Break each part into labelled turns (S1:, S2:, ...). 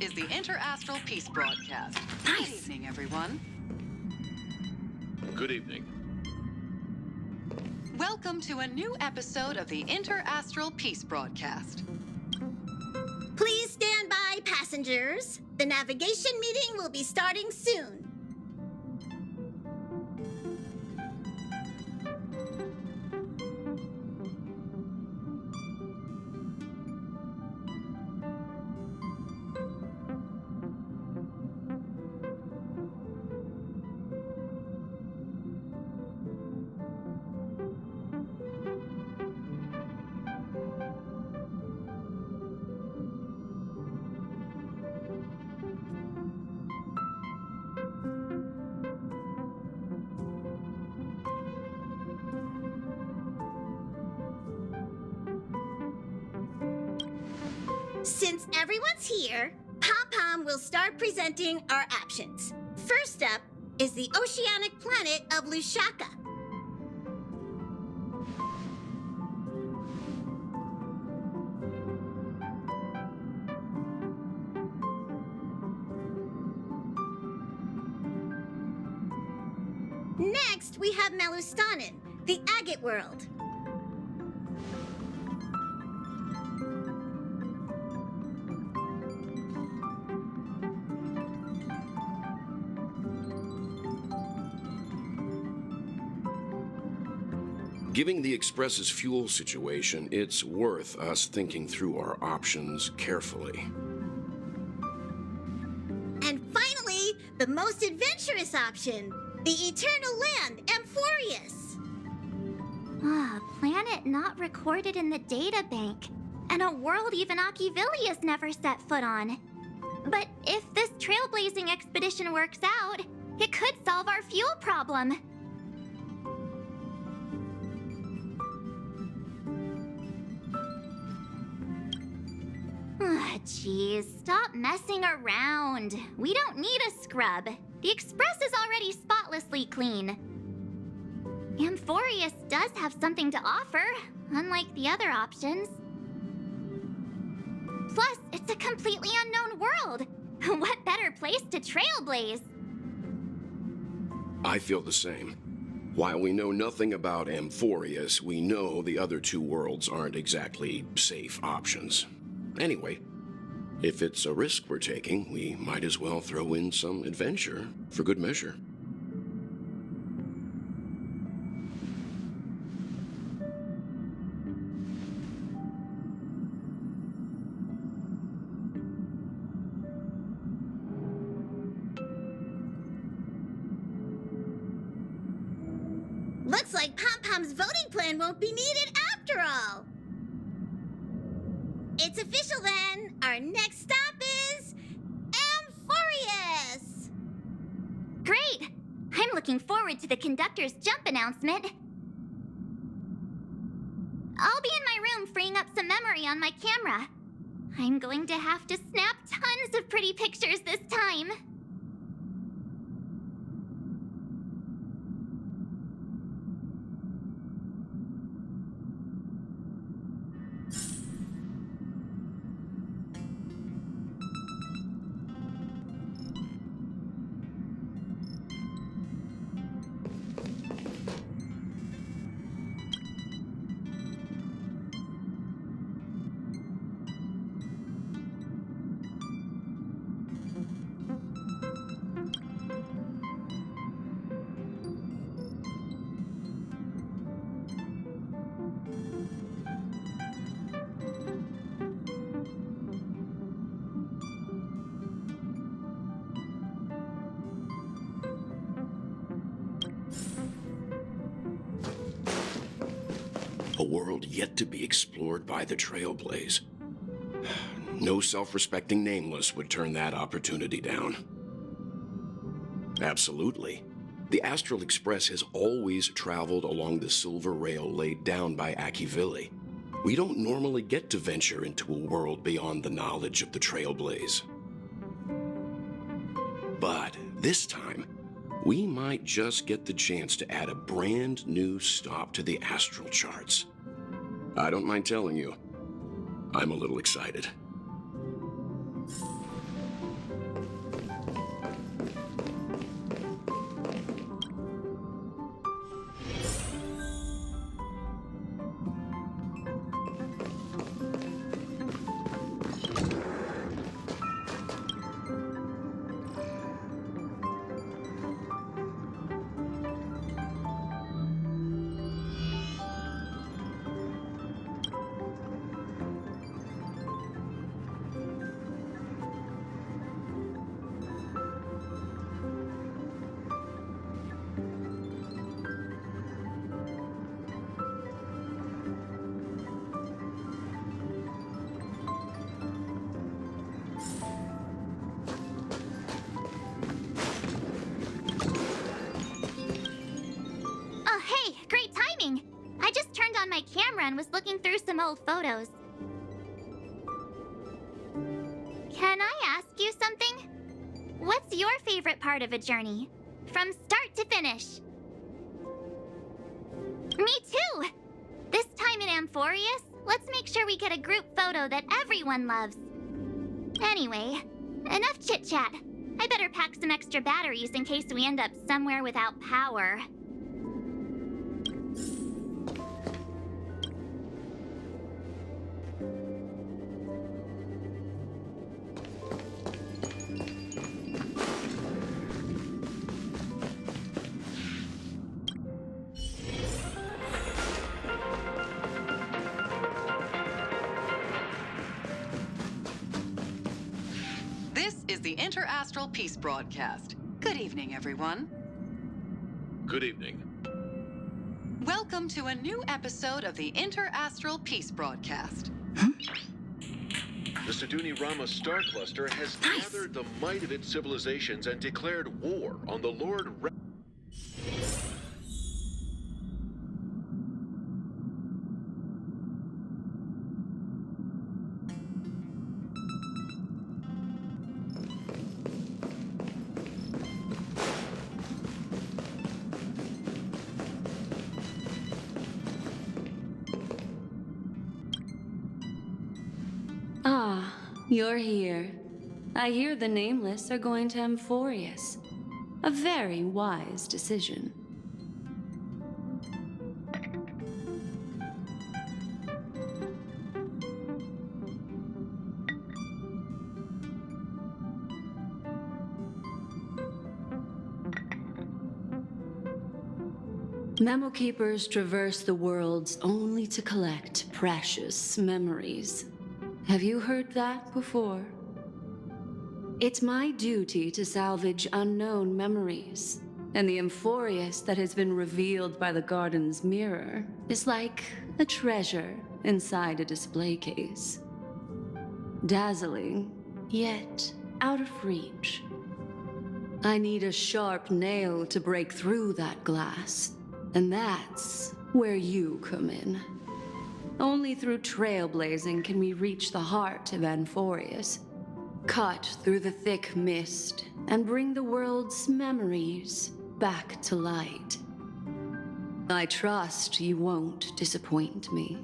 S1: is the Inter-Astral Peace Broadcast. Good evening, everyone.
S2: Good evening.
S1: Welcome to a new episode of the Inter-Astral Peace Broadcast.
S3: Please stand by, passengers. The navigation meeting will be starting soon. Since everyone's here, Pom-Pom will start presenting our options. First up is the oceanic planet of Lushaka. Next, we have Melustanin, the agate world.
S2: Given the Express's fuel situation, it's worth us thinking through our options carefully.
S3: And finally, the most adventurous option, the eternal land, Amphorius.
S4: A planet not recorded in the data bank, and a world even Achivilius never set foot on. But if this trailblazing expedition works out, it could solve our fuel problem. Jeez, stop messing around. We don't need a scrub. The Express is already spotlessly clean. Amphorius does have something to offer, unlike the other options. Plus, it's a completely unknown world. What better place to trailblaze?
S2: I feel the same. While we know nothing about Amphorius, we know the other two worlds aren't exactly safe options. Anyway, if it's a risk we're taking, we might as well throw in some adventure for good measure.
S3: Looks like Pom-Pom's voting plan won't be needed after all. It's official then. Our next stop is Amphorius.
S4: Great! I'm looking forward to the conductor's jump announcement. I'll be in my room freeing up some memory on my camera. I'm going to have to snap tons of pretty pictures this time.
S2: A world yet to be explored by the Trailblaze. No self-respecting nameless would turn that opportunity down. Absolutely. The Astral Express has always traveled along the silver rail laid down by Achivili. We don't normally get to venture into a world beyond the knowledge of the Trailblaze. But this time, we might just get the chance to add a brand new stop to the astral charts. I don't mind telling you, I'm a little excited.
S4: run was looking through some old photos. Can I ask you something? What's your favorite part of a journey? From start to finish? Me too! This time in Amphorius, let's make sure we get a group photo that everyone loves. Anyway, enough chit-chat. I better pack some extra batteries in case we end up somewhere without power.
S1: This is the Interastral Peace Broadcast. Good evening, everyone.
S5: Good evening.
S1: Welcome to a new episode of the Interastral Peace Broadcast.
S5: The Siduni Rama star cluster has gathered the might of its civilizations and declared war on the Lord
S6: Ah, you're here. I hear the Nameless are going to Amphorius. A very wise decision. Memo Keepers traverse the worlds only to collect precious memories. Have you heard that before? It's my duty to salvage unknown memories, and the Amphorius that has been revealed by the garden's mirror is like a treasure inside a display case. Dazzling, yet out of reach. I need a sharp nail to break through that glass, and that's where you come in. Only through trailblazing can we reach the heart of Amphorius, cut through the thick mist, and bring the world's memories back to light. I trust you won't disappoint me.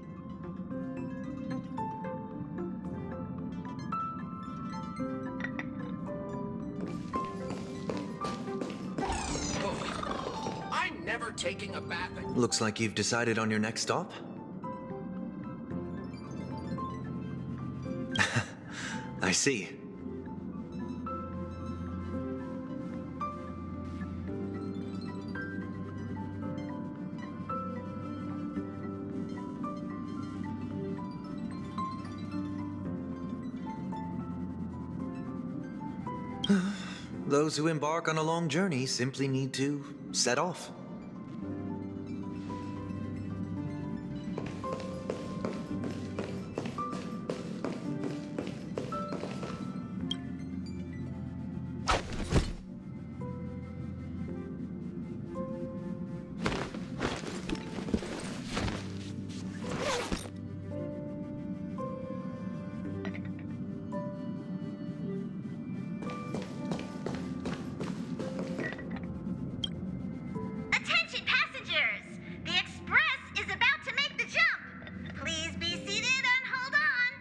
S2: I'm never taking a bath.
S7: Looks like you've decided on your next stop. I see. Those who embark on a long journey simply need to set off.
S3: Attention passengers! The express is about to make the jump. Please be seated and hold on.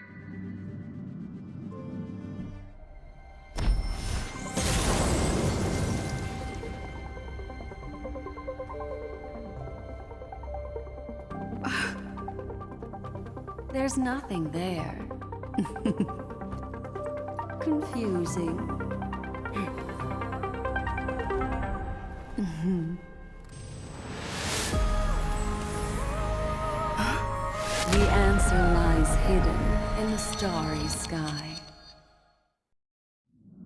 S6: There's nothing there. Confusing. The answer lies hidden in the starry sky.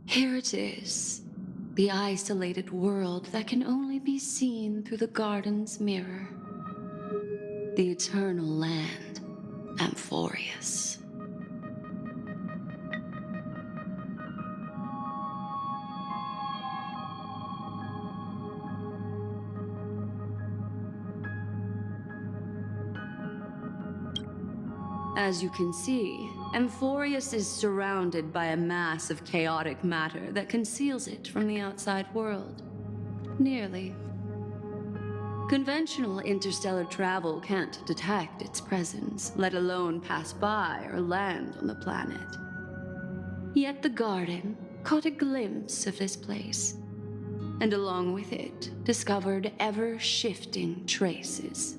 S6: Here it is, the isolated world that can only be seen through the garden's mirror. The eternal land, Amphorius. As you can see, Amphorius is surrounded by a mass of chaotic matter that conceals it from the outside world. Nearly. Conventional interstellar travel can't detect its presence, let alone pass by or land on the planet. Yet the Garden caught a glimpse of this place, and along with it, discovered ever-shifting traces.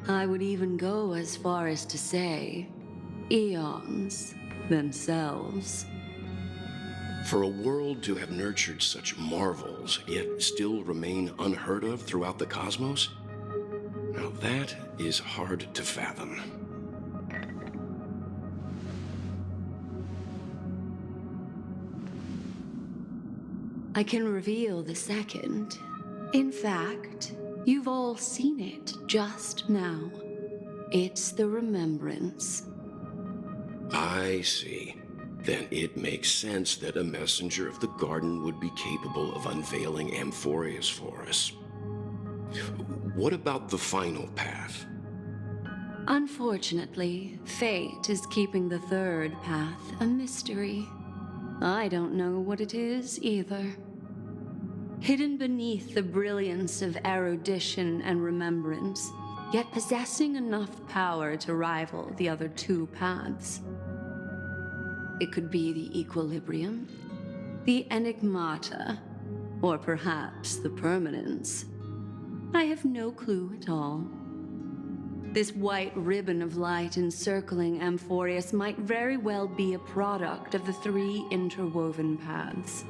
S6: I would even go as far as to say, eons themselves.
S2: For a world to have nurtured such marvels, yet still remain unheard of throughout the cosmos? Now that is hard to fathom.
S6: I can reveal the second. In fact, you've all seen it just now. It's the Remembrance.
S2: I see. Then it makes sense that a messenger of the Garden would be capable of unveiling Amphorius for us. What about the final path?
S6: Unfortunately, fate is keeping the third path a mystery. I don't know what it is either. Hidden beneath the brilliance of erudition and remembrance, yet possessing enough power to rival the other two paths. It could be the Equilibrium, the Enigmata, or perhaps the Permanence. I have no clue at all. This white ribbon of light encircling Amphorius might very well be a product of the three interwoven paths.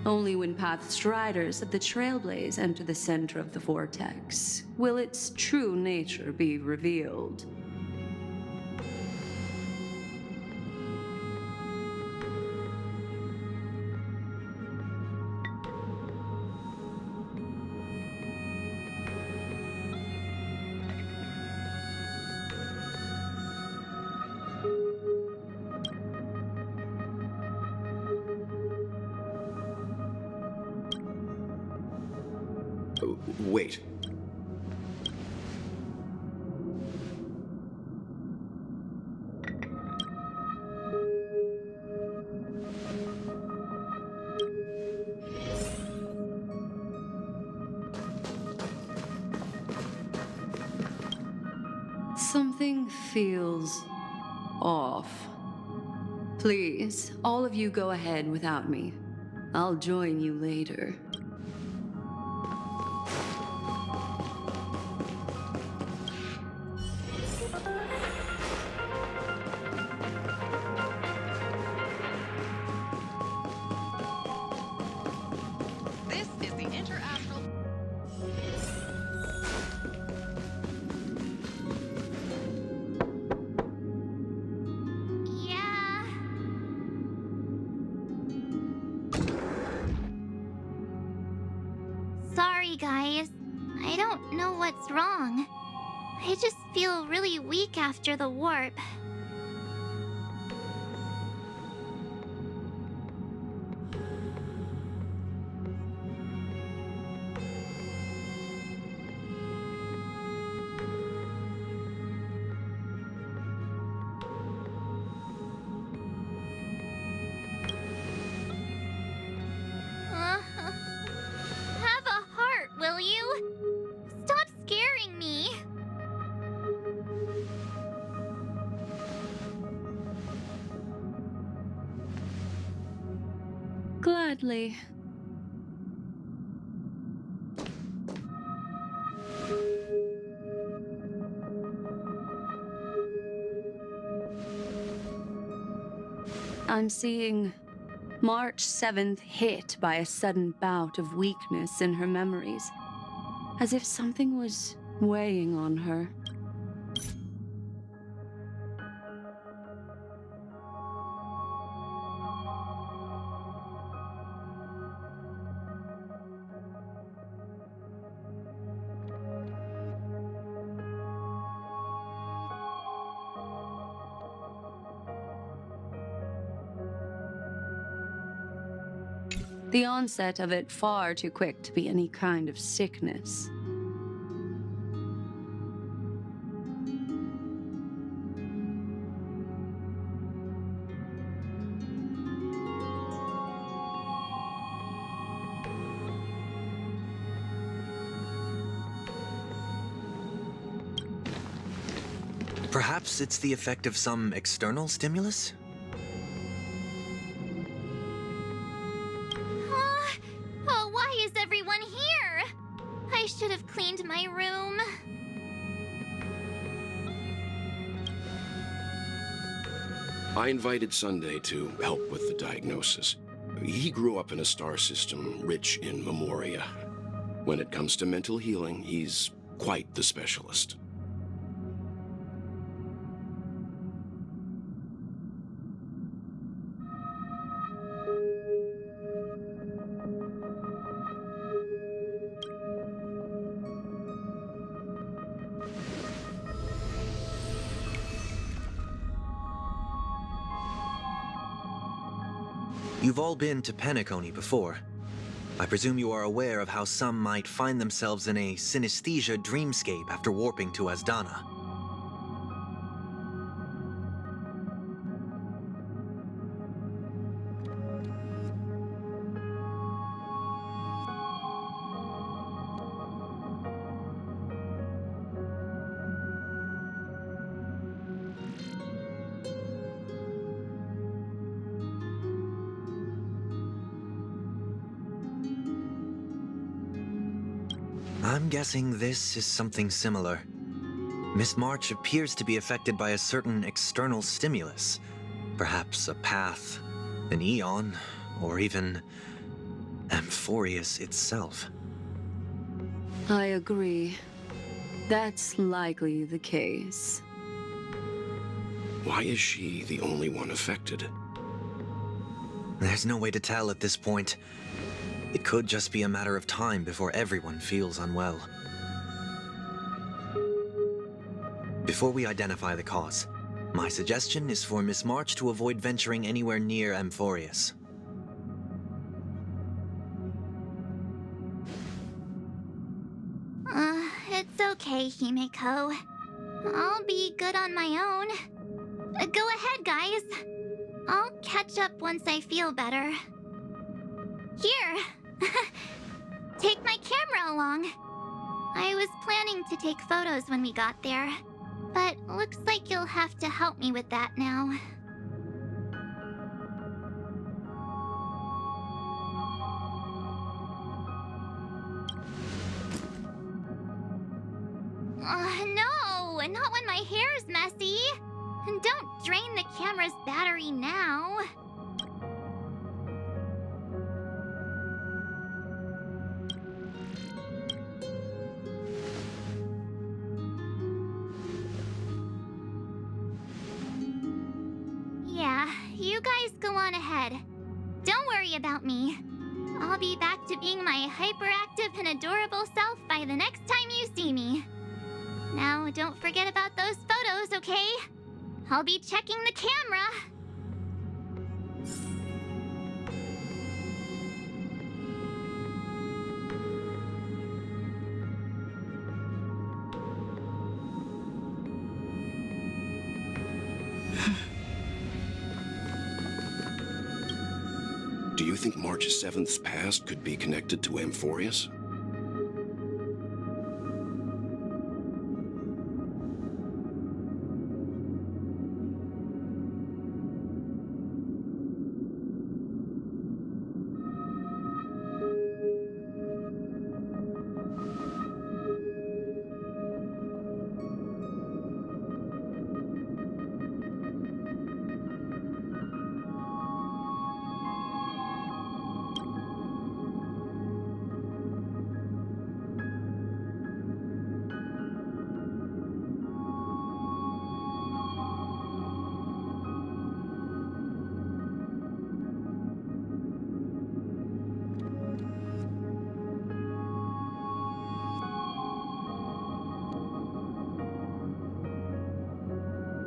S6: Only when Pathstriders of the Trailblaze enter the center of the vortex will its true nature be revealed.
S2: Wait.
S6: Something feels off. Please, all of you go ahead without me. I'll join you later.
S1: This is the interastral.
S4: Yeah. Sorry, guys. I don't know what's wrong. I just feel really weak after the warp. Have a heart, will you? Stop scaring me.
S6: Gladly. I'm seeing March 7th hit by a sudden bout of weakness in her memories, as if something was weighing on her. The onset of it far too quick to be any kind of sickness.
S7: Perhaps it's the effect of some external stimulus?
S4: Oh, why is everyone here? I should have cleaned my room.
S2: I invited Sunday to help with the diagnosis. He grew up in a star system rich in memoria. When it comes to mental healing, he's quite the specialist.
S7: You've all been to Penacony before. I presume you are aware of how some might find themselves in a synesthesia dreamscape after warping to Asdana. I'm guessing this is something similar. Miss March appears to be affected by a certain external stimulus. Perhaps a path, an eon, or even Amphorius itself.
S6: I agree. That's likely the case.
S2: Why is she the only one affected?
S7: There's no way to tell at this point. It could just be a matter of time before everyone feels unwell. Before we identify the cause, my suggestion is for Miss March to avoid venturing anywhere near Amphorius.
S4: It's okay, Himeko. I'll be good on my own. Go ahead, guys. I'll catch up once I feel better. Here. Take my camera along. I was planning to take photos when we got there, but looks like you'll have to help me with that now. No, not when my hair's messy. Don't drain the camera's battery now. Yeah, you guys go on ahead. Don't worry about me. I'll be back to being my hyperactive and adorable self by the next time you see me. Now, don't forget about those photos, okay? I'll be checking the camera.
S2: Do you think March 7th's past could be connected to Amphorius?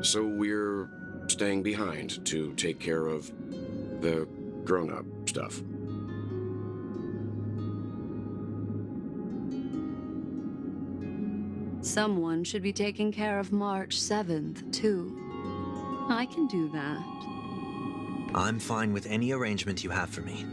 S2: So we're staying behind to take care of the grown-up stuff.
S6: Someone should be taking care of March 7th, too. I can do that.
S7: I'm fine with any arrangement you have for me.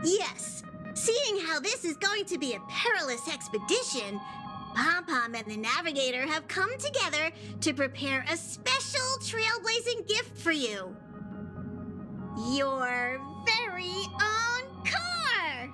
S3: Yes, seeing how this is going to be a perilous expedition, Pom-Pom and the Navigator have come together to prepare a special trailblazing gift for you. Your very own car!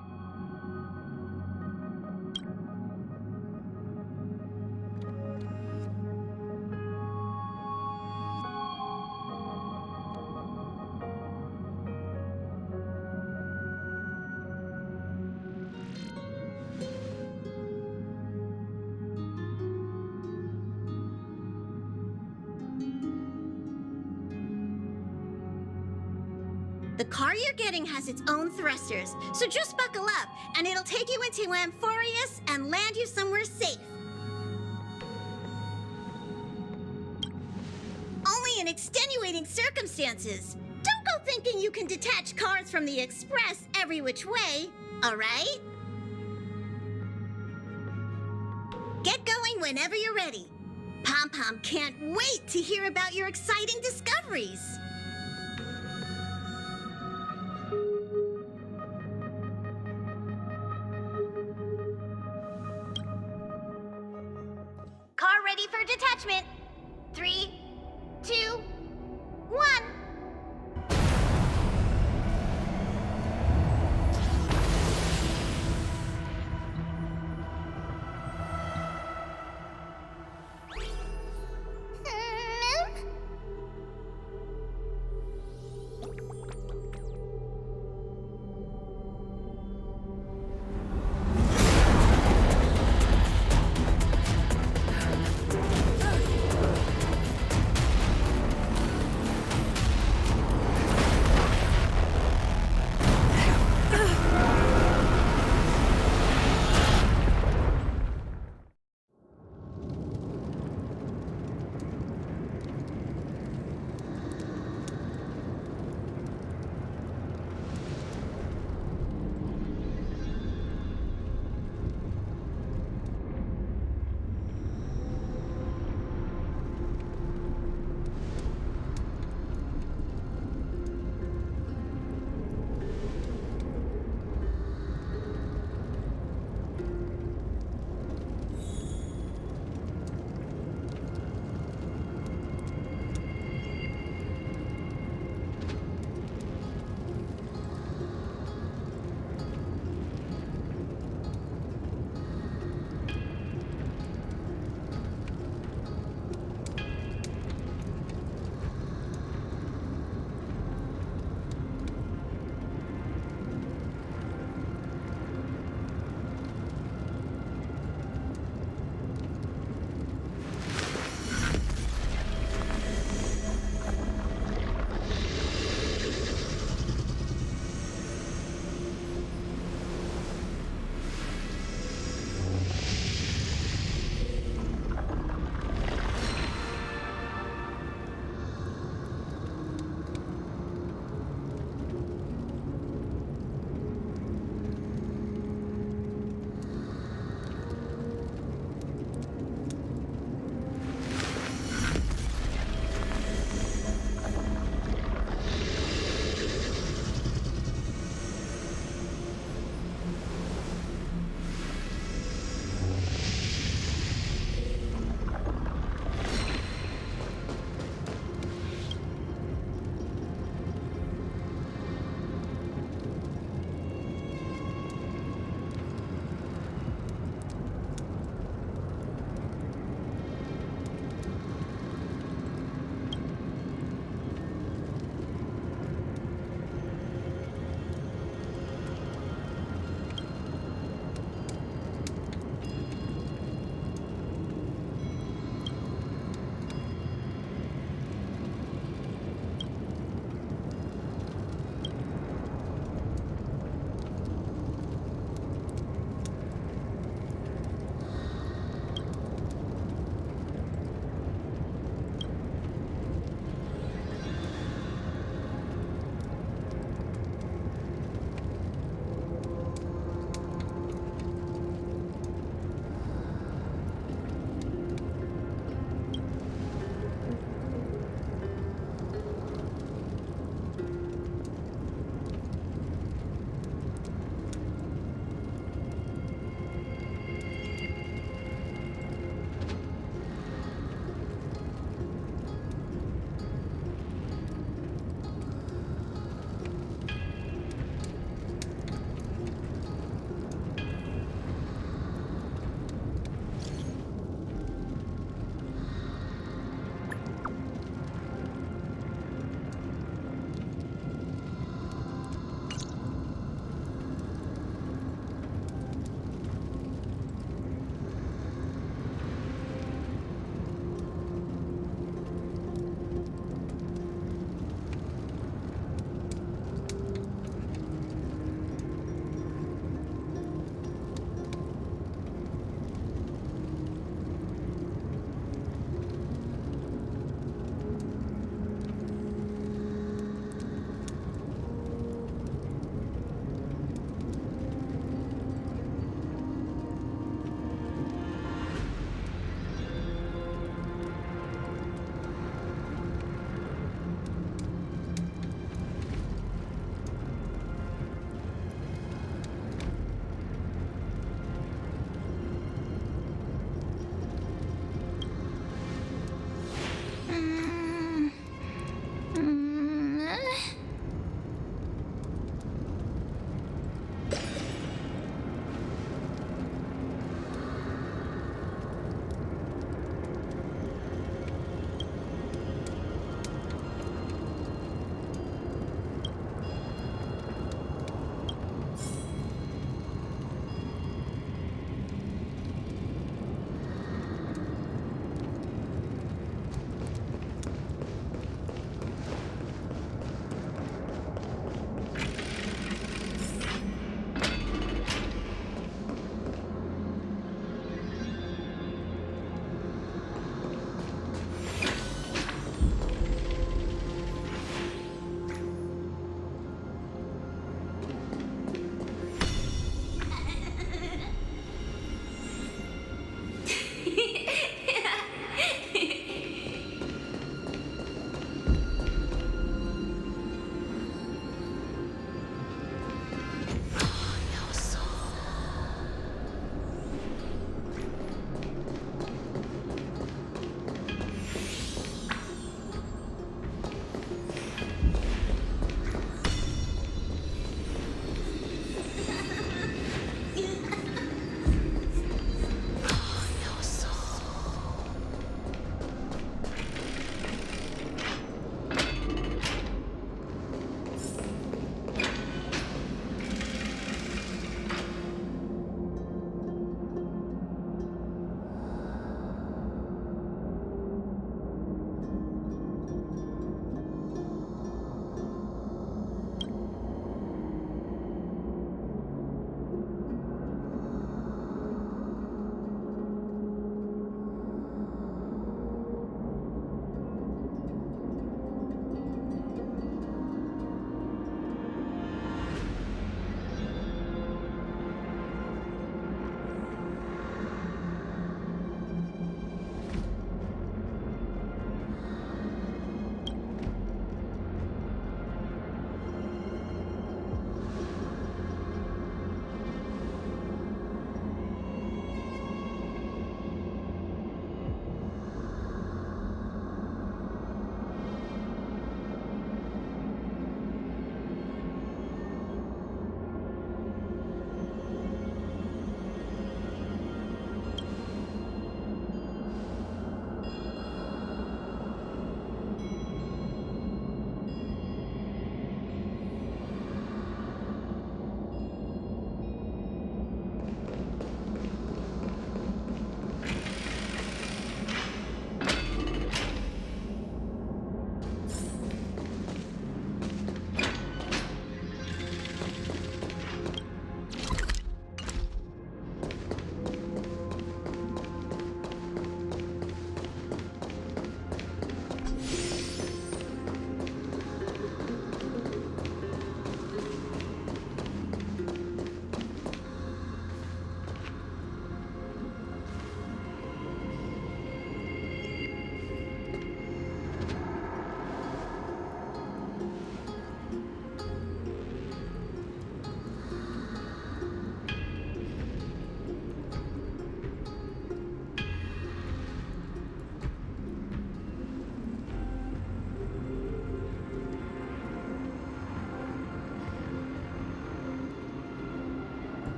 S3: The car you're getting has its own thrusters, so just buckle up, and it'll take you into Amphorius and land you somewhere safe. Only in extenuating circumstances. Don't go thinking you can detach cars from the Express every which way, all right? Get going whenever you're ready. Pom-Pom can't wait to hear about your exciting discoveries. Car ready for detachment. 3, 2, 1.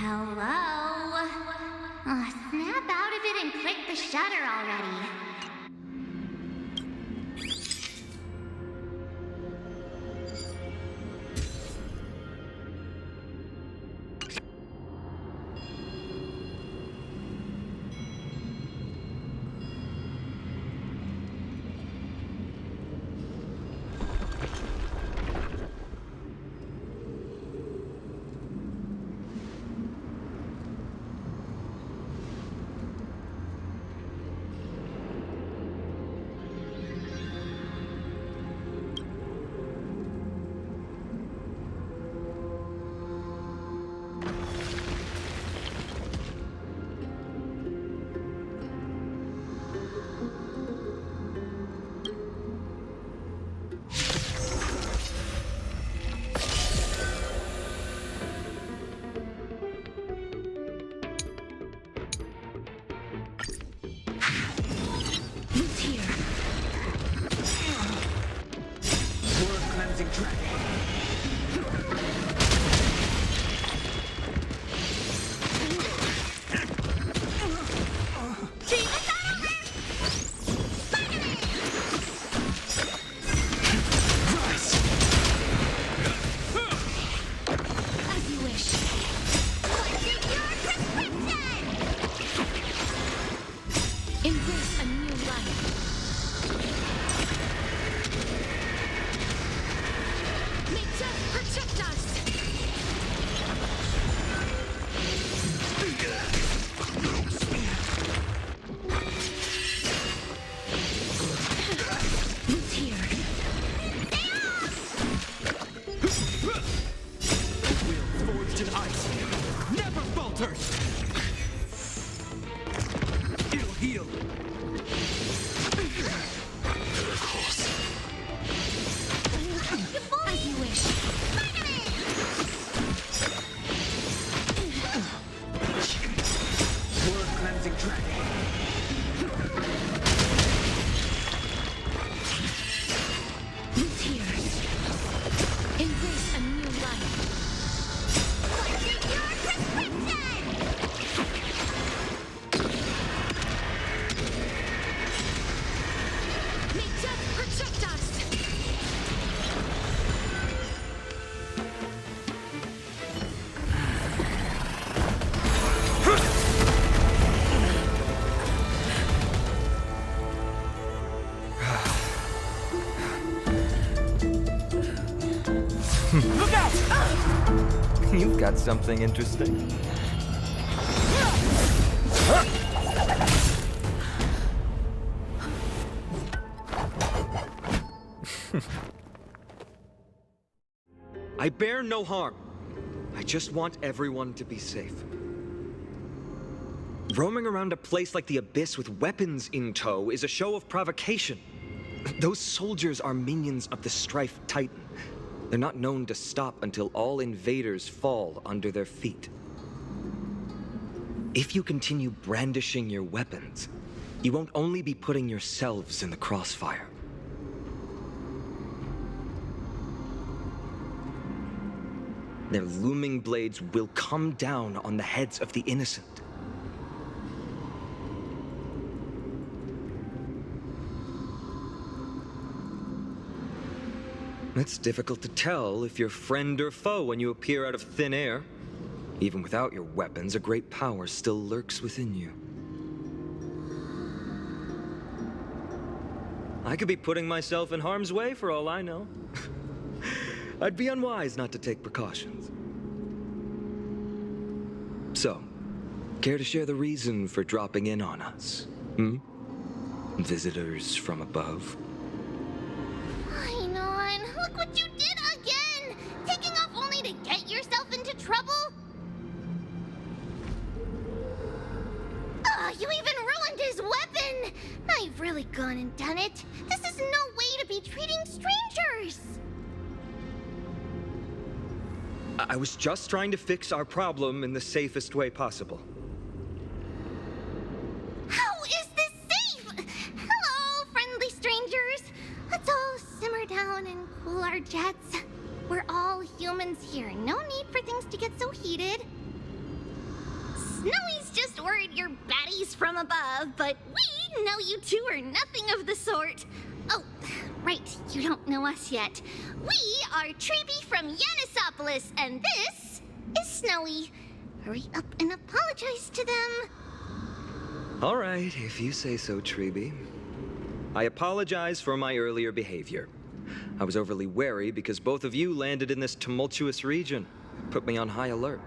S4: Hello? Snap out of it and click the shutter already.
S8: Look out! You've got something interesting.
S9: I bear no harm. I just want everyone to be safe. Roaming around a place like the Abyss with weapons in tow is a show of provocation. Those soldiers are minions of the Strife Titan. They're not known to stop until all invaders fall under their feet. If you continue brandishing your weapons, you won't only be putting yourselves in the crossfire. Their looming blades will come down on the heads of the innocent. It's difficult to tell if you're friend or foe when you appear out of thin air. Even without your weapons, a great power still lurks within you. I could be putting myself in harm's way for all I know. I'd be unwise not to take precautions. So, care to share the reason for dropping in on us? Visitors from above?
S4: Look what you did again! Taking off only to get yourself into trouble? You even ruined his weapon! Now you've really gone and done it. This is no way to be treating strangers!
S9: I was just trying to fix our problem in the safest way possible.
S4: How is this safe? Hello, friendly strangers. Let's all simmer down and cool our jets. We're all humans here. No need for things to get so heated. Snowy's just worried you're baddies from above, but we know you two are nothing of the sort. Oh, right, you don't know us yet. We are Treeby from Yanisopolis, and this is Snowy. Hurry up and apologize to them.
S9: All right, if you say so, Treeby. I apologize for my earlier behavior. I was overly wary because both of you landed in this tumultuous region. Put me on high alert.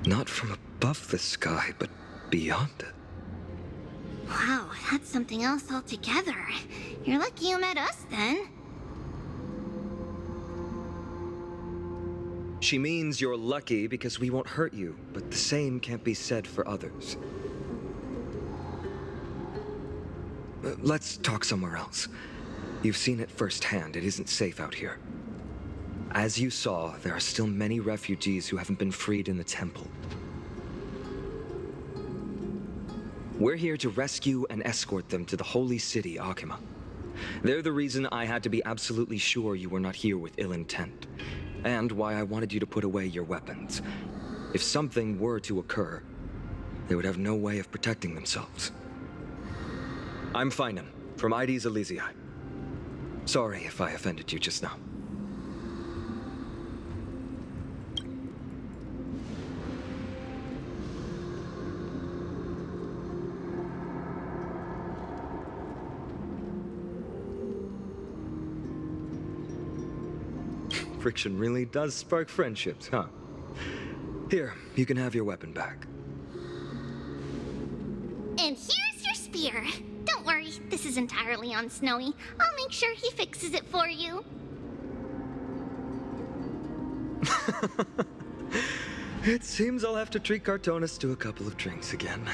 S9: Not from above the sky, but beyond it.
S4: Wow, that's something else altogether. You're lucky you met us then.
S9: She means you're lucky because we won't hurt you, but the same can't be said for others. Let's talk somewhere else. You've seen it firsthand. It isn't safe out here. As you saw, there are still many refugees who haven't been freed in the temple. We're here to rescue and escort them to the holy city, Akima. They're the reason I had to be absolutely sure you were not here with ill intent, and why I wanted you to put away your weapons. If something were to occur, they would have no way of protecting themselves. I'm Finan, from ID's Elysiae. Sorry if I offended you just now. Friction really does spark friendships, huh? Here, you can have your weapon back.
S4: And here's your spear. Don't worry, this is entirely on Snowy. I'll make sure he fixes it for you.
S9: It seems I'll have to treat Cartonis to a couple of drinks again.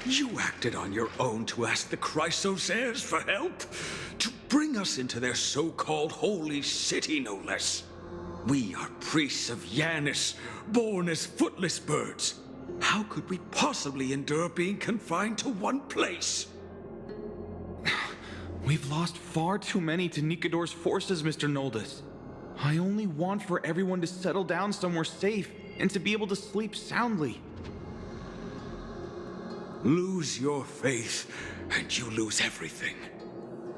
S10: You acted on your own to ask the Chrysos heirs for help? To bring us into their so-called holy city, no less. We are priests of Yanis, born as footless birds. How could we possibly endure being confined to one place?
S11: We've lost far too many to Nikador's forces, Mr. Noldus. I only want for everyone to settle down somewhere safe and to be able to sleep soundly.
S10: Lose your faith, and you lose everything.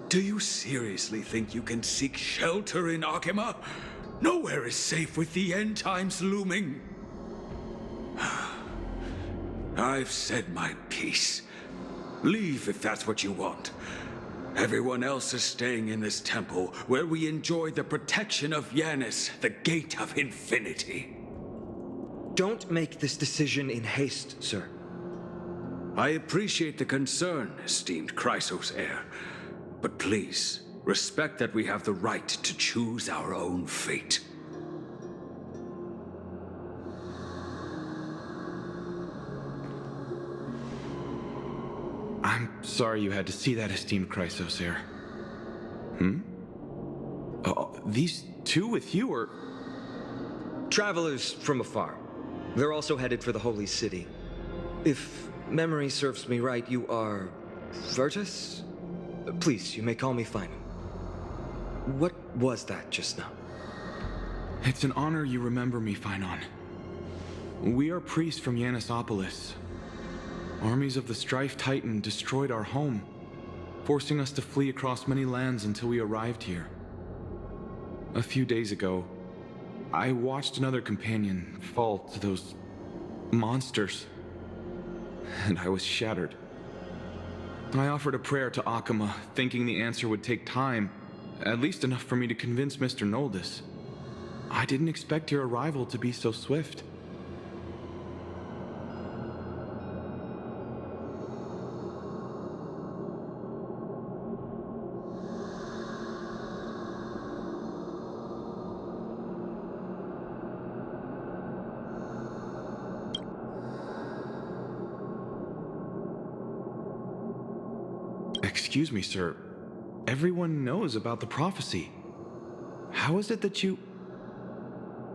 S10: Do you seriously think you can seek shelter in Akima? Nowhere is safe with the end times looming. I've said my piece. Leave if that's what you want. Everyone else is staying in this temple, where we enjoy the protection of Yanis, the Gate of Infinity.
S9: Don't make this decision in haste, sir.
S10: I appreciate the concern, esteemed Chrysos heir. But please, respect that we have the right to choose our own fate.
S11: I'm sorry you had to see that, esteemed Chrysos heir. These two with you are...
S9: Travelers from afar. They're also headed for the Holy City. If memory serves me right, you are... Virtus? Please, you may call me Phinem. What was that just now?
S11: It's an honor you remember me, Phynon. We are priests from Yanissopolis. Armies of the Strife Titan destroyed our home, forcing us to flee across many lands until we arrived here. A few days ago, I watched another companion fall to those monsters, and I was shattered. I offered a prayer to Akama, thinking the answer would take time, at least enough for me to convince Mr. Noldus. I didn't expect your arrival to be so swift. Excuse me, sir. Everyone knows about the prophecy. How is it that you...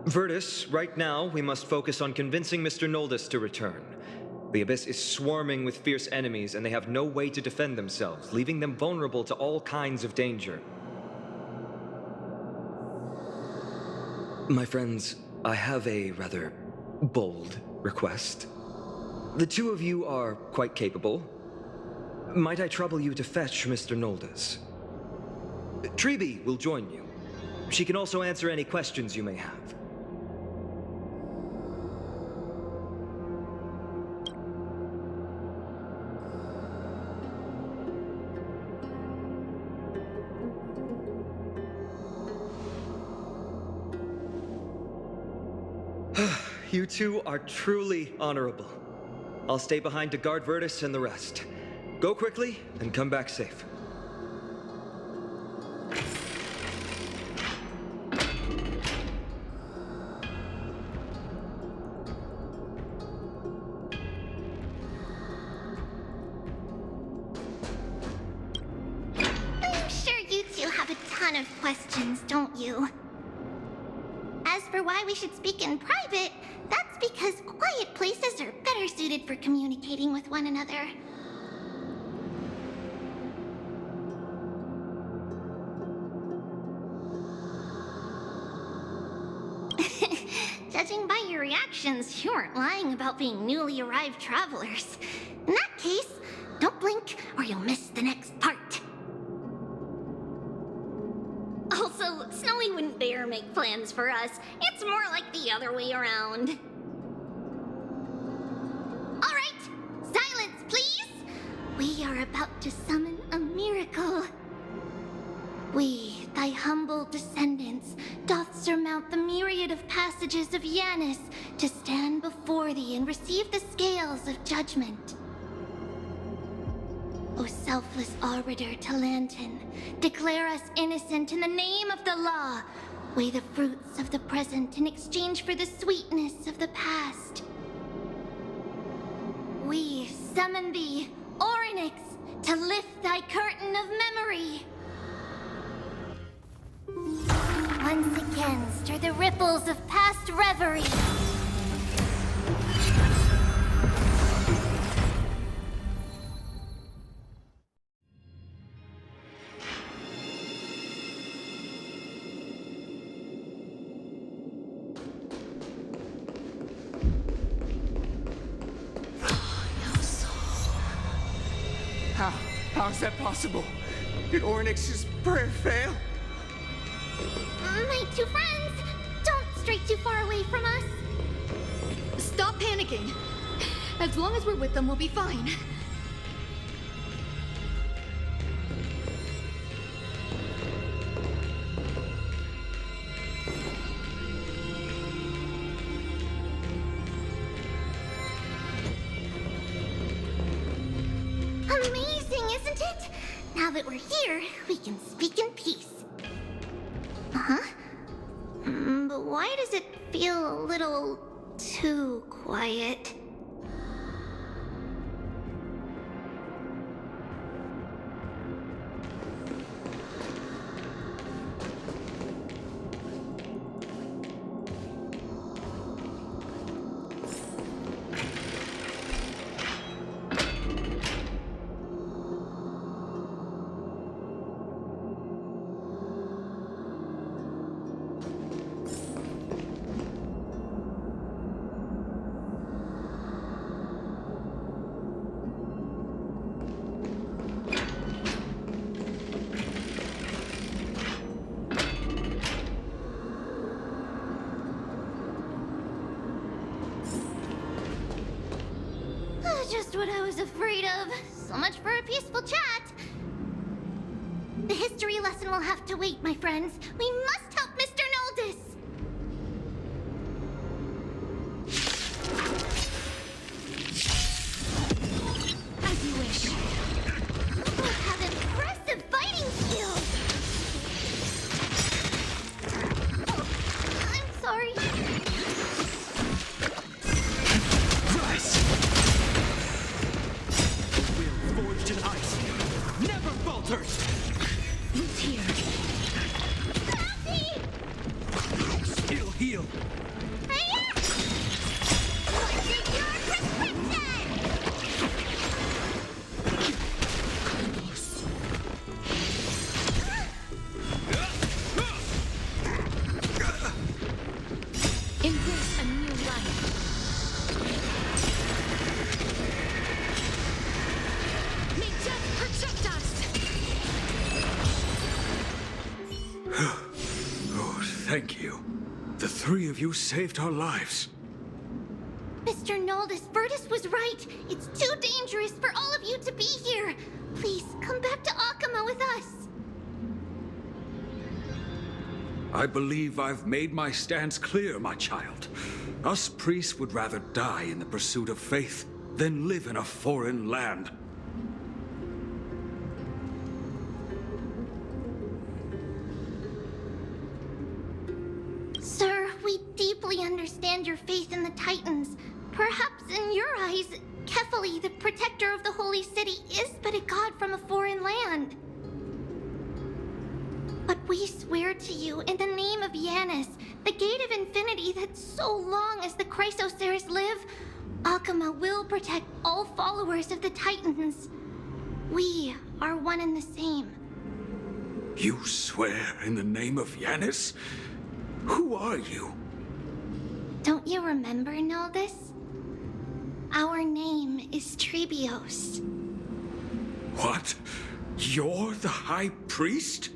S9: Virtus, right now, we must focus on convincing Mr. Noldus to return. The Abyss is swarming with fierce enemies, and they have no way to defend themselves, leaving them vulnerable to all kinds of danger. My friends, I have a rather bold request. The two of you are quite capable. Might I trouble you to fetch Mr. Noldus? Treeby will join you. She can also answer any questions you may have. You two are truly honorable. I'll stay behind to guard Virtus and the rest. Go quickly and come back safe.
S4: I'm sure you two have a ton of questions, don't you? As for why we should speak in private, that's because quiet places are better suited for communicating with one another. Judging by your reactions, you aren't lying about being newly arrived travelers. In that case, don't blink or you'll miss the next part. Also, Snowy wouldn't dare make plans for us. It's more like the other way around. All right, silence, please. We are about to summon a miracle. We, thy humble descendants, doth surmount the myriad of passages of Yanis to stand before thee and receive the scales of judgment. O selfless arbiter Talantin, declare us innocent in the name of the law. Weigh the fruits of the present in exchange for the sweetness of the past. We summon thee, Orynyx, to lift thy curtain of memory. Once again, stir the ripples of past reverie.
S12: How is that possible? Did Orynyx's prayer fail?
S4: My two friends, don't stray too far away from us.
S1: Stop panicking. As long as we're with them, we'll be fine.
S4: Amazing, isn't it? Now that we're here, we can speak in peace. Uh-huh. But why does it feel a little too quiet? Just what I was afraid of. So much for a peaceful chat. The history lesson will have to wait, my friends. We must help Mr. Noldis.
S13: As you wish.
S4: You both have impressive fighting skills. Oh, I'm sorry.
S12: Rise! Will forged in ice never falters!
S13: Who's here?
S4: Happy!
S12: Still heal!
S4: Hiya! What's your prescription?
S13: Embrace a new life. May death protect us!
S10: Oh, thank you. The three of you saved our lives.
S4: Mr. Noldis, Virtus was right. It's too dangerous for all of you to be here. Please, come back to Akama with us.
S10: I believe I've made my stance clear, my child. Us priests would rather die in the pursuit of faith than live in a foreign land.
S4: Sir, we deeply understand your faith in the Titans. Perhaps in your eyes, Kefali, the protector of the Holy City, is but a god from a foreign land. But we swear to you, in the name of Yanis, the gate of infinity, that so long as the Chrysoceres live, Akama will protect all followers of the Titans. We are one and the same.
S10: You swear in the name of Yanis? Who are you?
S4: Don't you remember, Noldis? Our name is Trebios.
S10: What? You're the High Priest?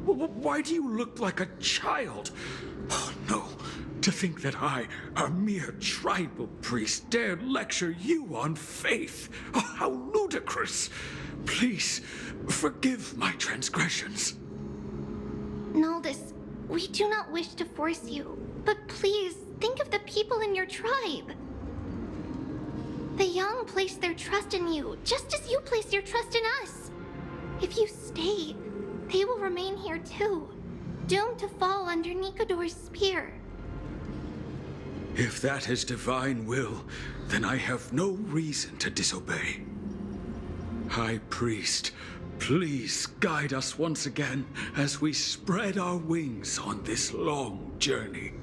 S10: Why do you look like a child? Oh, no. To think that I, a mere tribal priest, dare lecture you on faith. Oh, how ludicrous. Please, forgive my transgressions.
S4: Noldis, we do not wish to force you, but please think of the people in your tribe. The young place their trust in you, just as you place your trust in us. If you stay, they will remain here too, doomed to fall under Nikador's spear.
S10: If that is divine will, then I have no reason to disobey. High Priest, please guide us once again as we spread our wings on this long journey.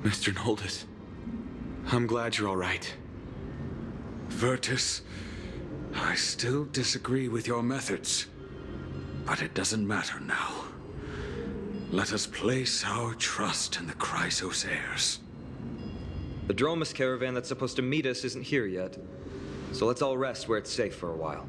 S11: Mr. Noldis, I'm glad you're all right.
S10: Virtus, I still disagree with your methods, but it doesn't matter now. Let us place our trust in the Chrysoceres.
S9: The Dromus caravan that's supposed to meet us isn't here yet, so let's all rest where it's safe for a while.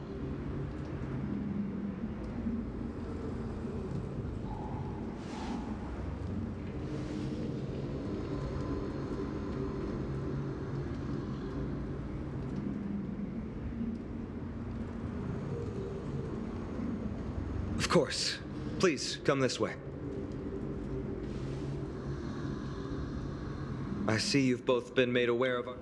S9: Of course. Please, come this way. I see you've both been made aware of our...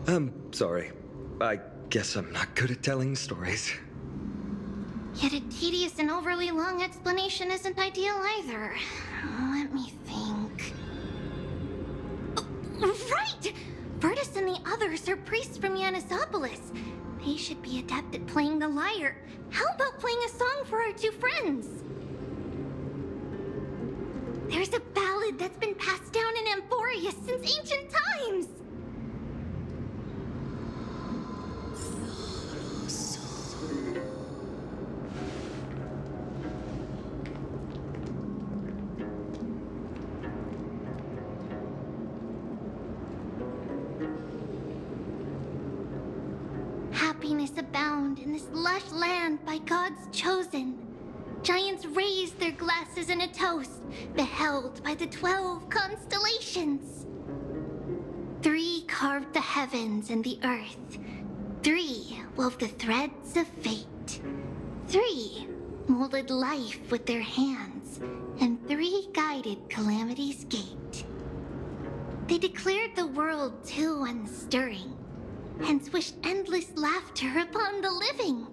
S9: I'm sorry. I guess I'm not good at telling stories.
S4: Yet a tedious and overly long explanation isn't ideal either. Let me think. Right! Virtus and the others are priests from Yanisopolis. They should be adept at playing the lyre. How about playing a song for our two friends? There's a ballad that's been passed down in Amphoria since ancient times. Happiness abound in this lush land by God's chosen. Giants raised their glasses in a toast, beheld by the 12 constellations. 3 carved the heavens and the earth. 3 wove the threads of fate. 3 molded life with their hands, and 3 guided calamity's gate. They declared the world too unstirring, hence wished endless laughter upon the living.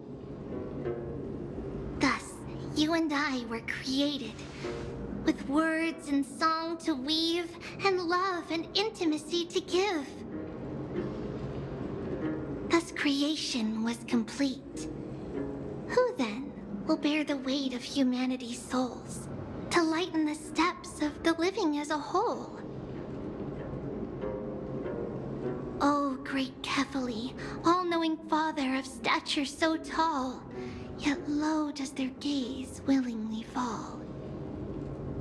S4: Thus, you and I were created, with words and song to weave, and love and intimacy to give. Thus creation was complete. Who then will bear the weight of humanity's souls, to lighten the steps of the living as a whole? O great Kephali, all-knowing father of stature so tall, yet low does their gaze willingly fall.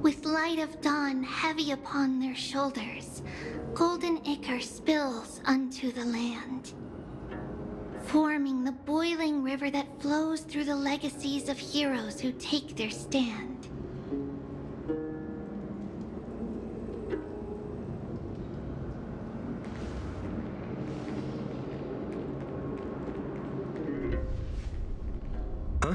S4: With light of dawn heavy upon their shoulders, golden ichor spills unto the land, forming the boiling river that flows through the legacies of heroes who take their stand.
S9: Huh?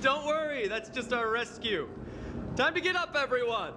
S8: Don't worry, that's just our rescue. Time to get up, everyone!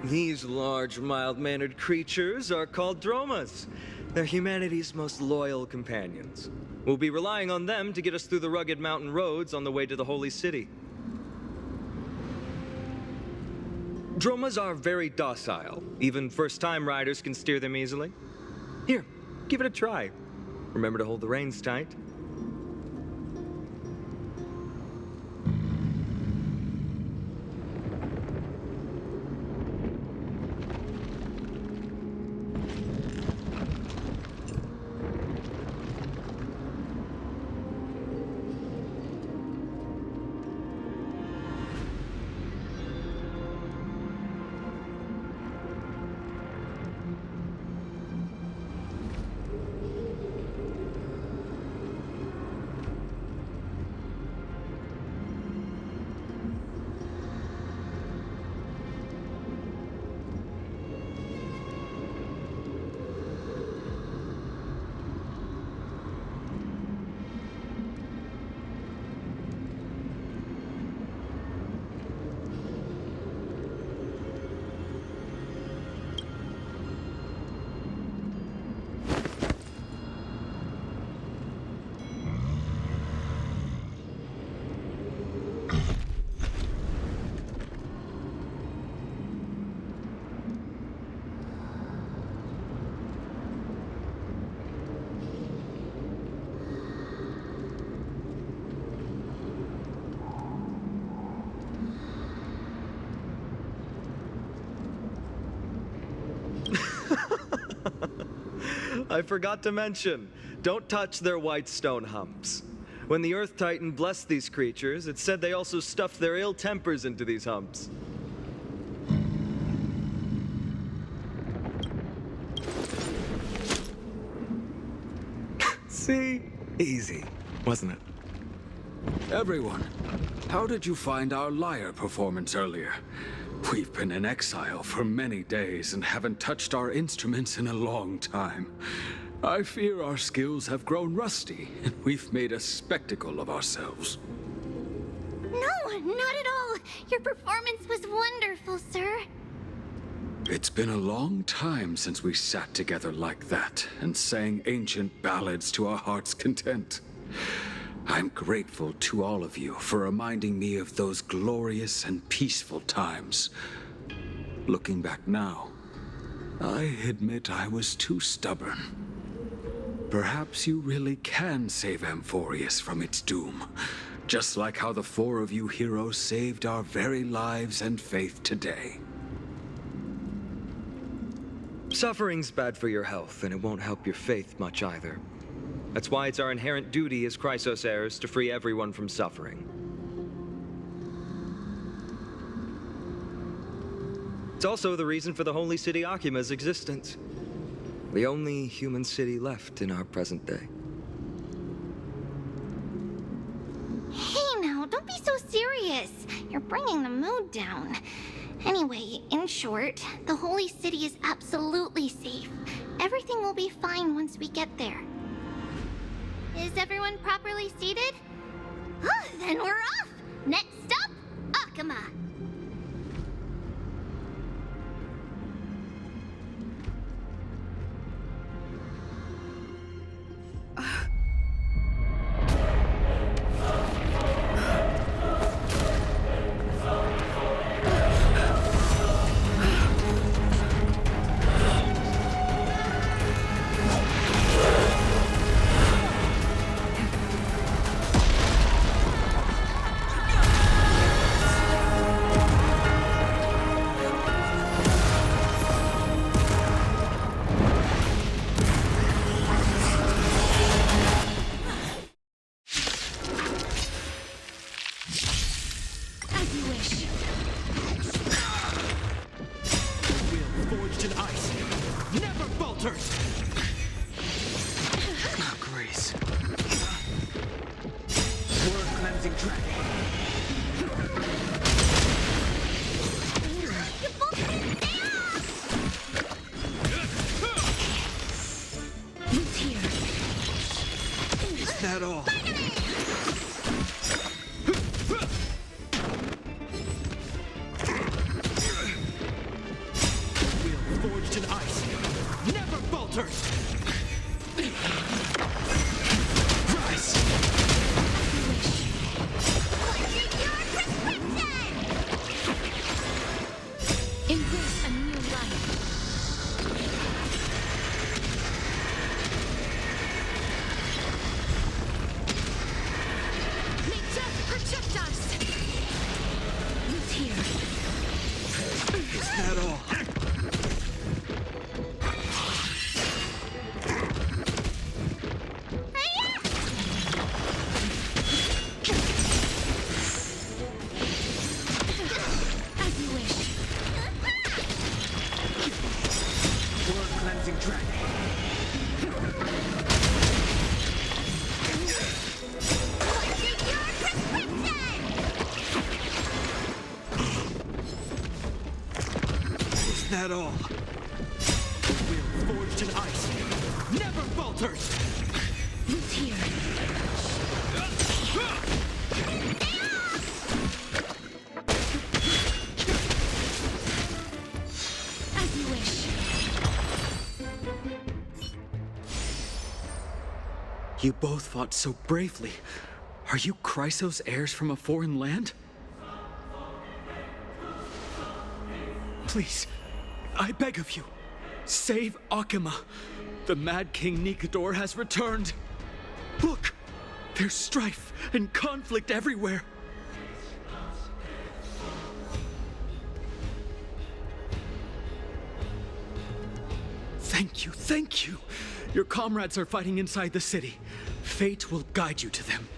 S9: These large, mild-mannered creatures are called dromas. They're humanity's most loyal companions. We'll be relying on them to get us through the rugged mountain roads on the way to the Holy City. Dromas are very docile. Even first-time riders can steer them easily. Here, give it a try. Remember to hold the reins tight. I forgot to mention, don't touch their white stone humps. When the Earth Titan blessed these creatures, it said they also stuffed their ill tempers into these humps. See? Easy, wasn't it?
S10: Everyone, how did you find our lyre performance earlier? We've been in exile for many days and haven't touched our instruments in a long time. I fear our skills have grown rusty, and we've made a spectacle of ourselves.
S4: No, not at all. Your performance was wonderful, sir.
S10: It's been a long time since we sat together like that and sang ancient ballads to our heart's content. I'm grateful to all of you for reminding me of those glorious and peaceful times. Looking back now, I admit I was too stubborn. Perhaps you really can save Amphorius from its doom, just like how the four of you heroes saved our very lives and faith today.
S9: Suffering's bad for your health, and it won't help your faith much either. That's why it's our inherent duty as Chrysos heirs to free everyone from suffering. It's also the reason for the Holy City Akima's existence. The only human city left in our present day.
S4: Hey now, don't be so serious. You're bringing the mood down. Anyway, in short, the Holy City is absolutely safe. Everything will be fine once we get there. Is everyone properly seated? Then we're off! Next stop, Akama!
S9: That all?
S12: Will forged in ice never falters. Rise.
S13: Embrace a new life. May death protect us. Who's here?
S9: Is that all?
S13: As you wish.
S12: Blood cleansing dragon.
S9: Is that all?
S12: Will forged in ice never falters.
S13: Who's here? As you wish.
S10: You both fought so bravely. Are you Chrysos heirs from a foreign land? Please, I beg of you, save Akima. The Mad King Nikador has returned. Look, there's strife and conflict everywhere. Thank you, thank you.
S14: Your comrades are fighting inside the city. Fate will guide you to them.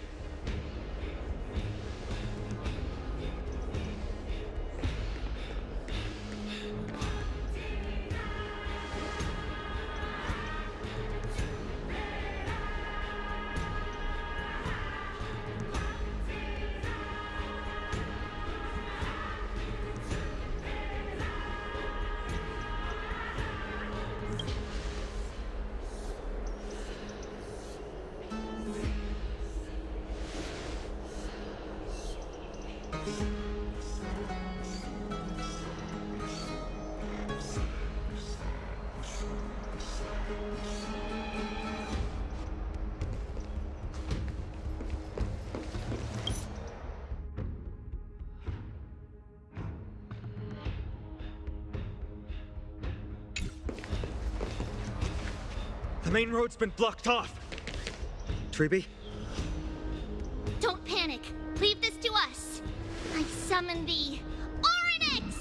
S9: The main road's been blocked off. Treeby?
S4: Don't panic. Leave this to us. I summon the Oryx!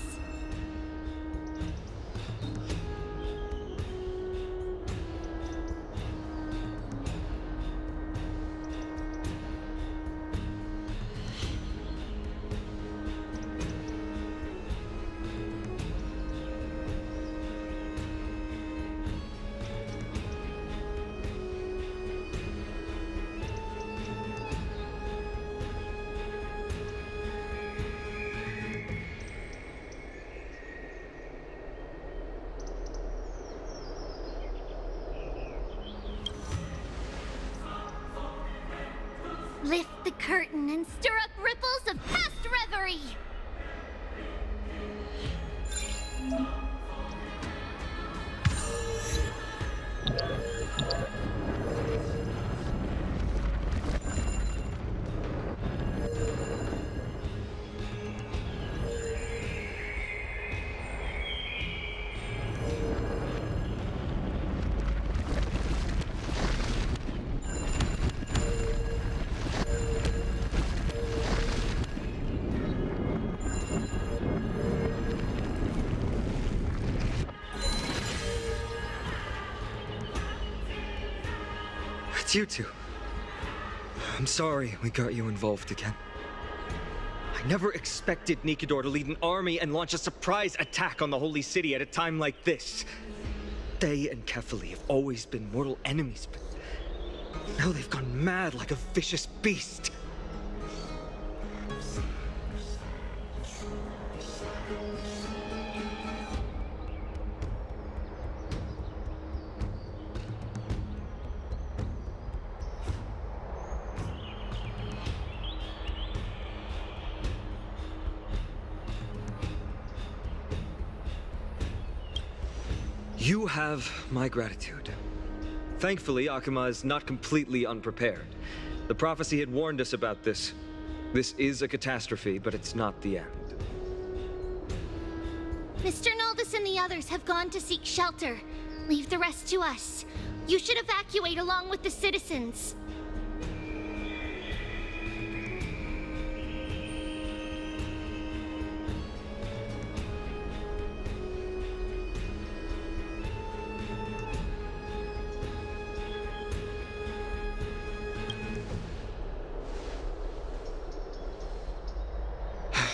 S4: Lift the curtain and stir up ripples of past reverie!
S9: It's you two. I'm sorry we got you involved again. I never expected Nikidor to lead an army and launch a surprise attack on the Holy City at a time like this. They and Kefali have always been mortal enemies, but now they've gone mad like a vicious beast. You have my gratitude. Thankfully, Akuma is not completely unprepared. The prophecy had warned us about this. This is a catastrophe, but it's not the end.
S4: Mr. Naldus and the others have gone to seek shelter. Leave the rest to us. You should evacuate along with the citizens.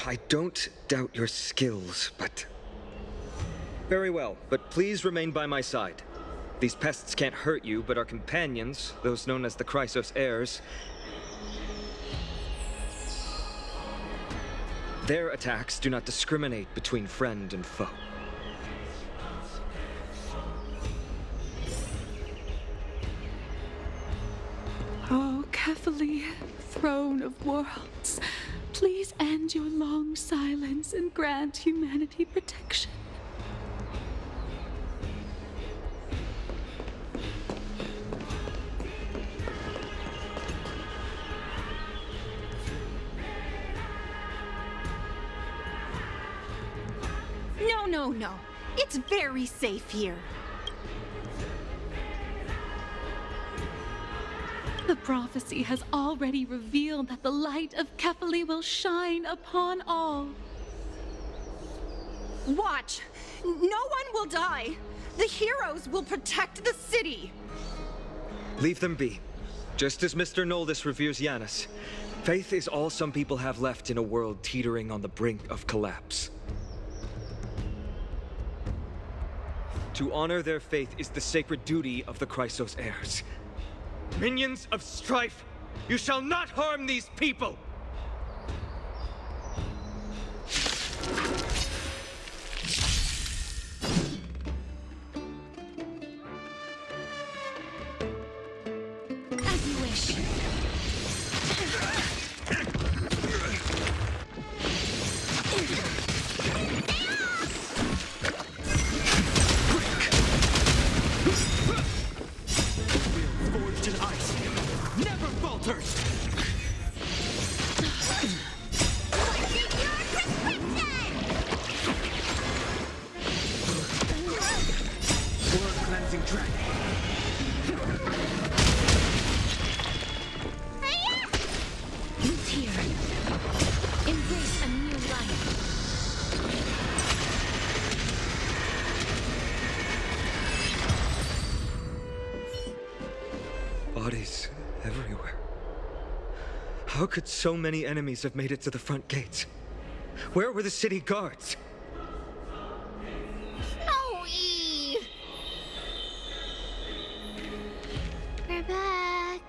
S9: I don't doubt your skills, but... Very well, but please remain by my side. These pests can't hurt you, but our companions, those known as the Chrysos heirs... Their attacks do not discriminate between friend and foe.
S15: Oh, Kefali, throne of worlds, please end your long silence and grant humanity protection.
S13: No. It's very safe here.
S15: The prophecy has already revealed that the light of Kefali will shine upon all.
S13: Watch! No one will die! The heroes will protect the city!
S9: Leave them be. Just as Mr. Noldus reveres Janus, faith is all some people have left in a world teetering on the brink of collapse. To honor their faith is the sacred duty of the Chrysos heirs. Minions of strife, you shall not harm these people!
S13: As you wish.
S14: Forged in ice, never falters! Blood-cleansing dragon.
S13: Root here. Embrace a new life.
S9: Bodies everywhere. How could so many enemies have made it to the front gates? Where were the city guards?
S4: Snowy! We're back.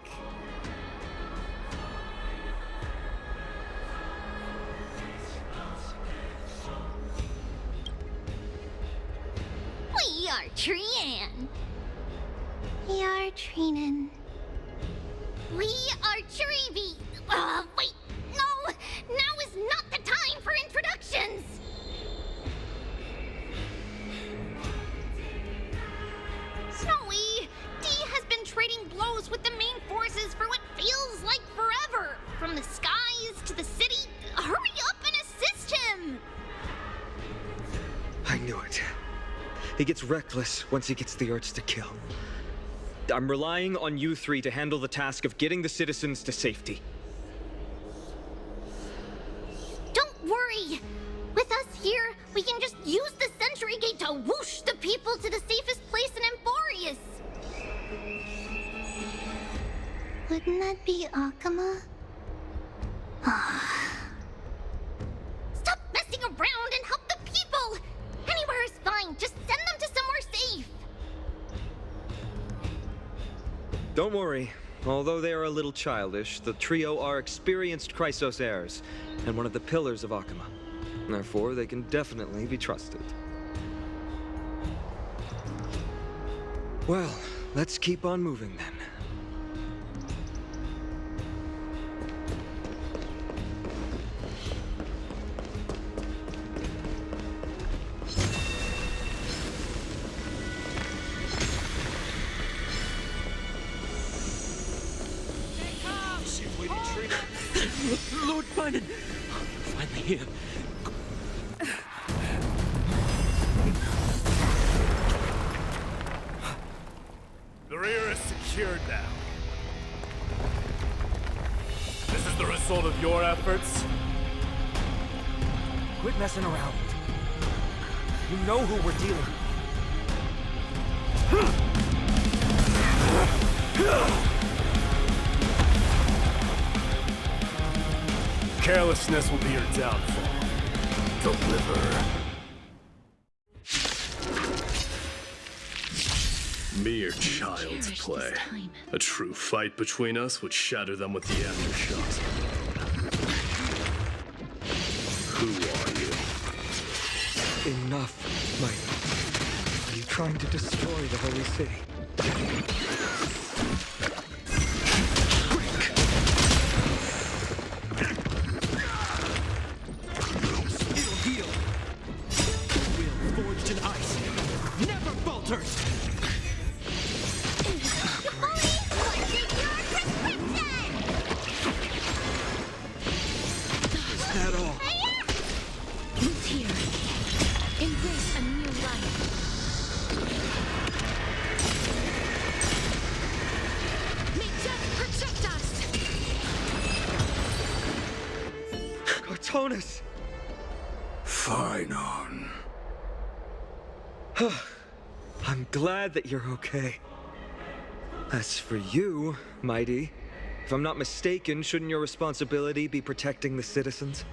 S4: We are Trian. We are Trinan. We are Treevy. Wait, no! Now is not the time for introductions! Snowy, D has been trading blows with the main forces for what feels like forever. From the skies to the city. Hurry up and assist him!
S9: I knew it. He gets reckless once he gets the urge to kill. I'm relying on you three to handle the task of getting the citizens to safety.
S4: Don't worry! With us here, we can just use the Sentry Gate to whoosh the people to the safest place in Emporius! Wouldn't that be Akama? Stop messing around and help the people! Anywhere is fine, just send them to somewhere safe!
S9: Don't worry. Although they are a little childish, the trio are experienced Chrysos heirs, and one of the pillars of Akama. Therefore, they can definitely be trusted. Well, let's keep on moving then.
S14: Lord Finan! Finally here.
S16: The rear is secured now. This is the result of your efforts?
S9: Quit messing around. You know who we're dealing with.
S16: Carelessness will be your downfall. Deliver. Mere child's play. A true fight between us would shatter them with the aftershock. Who are you?
S9: Enough, Mighty. Are you trying to destroy the Holy City?
S10: Finan.
S9: I'm glad that you're okay. As for you, Mighty, if I'm not mistaken, shouldn't your responsibility be protecting the citizens?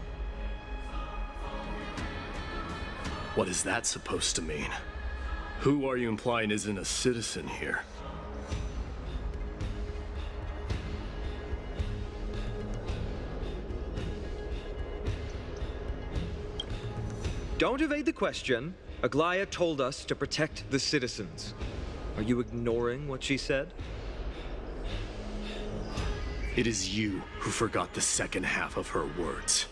S16: What is that supposed to mean? Who are you implying isn't a citizen here?
S9: Don't evade the question. Aglaia told us to protect the citizens. Are you ignoring what she said?
S16: It is you who forgot the second half of her words.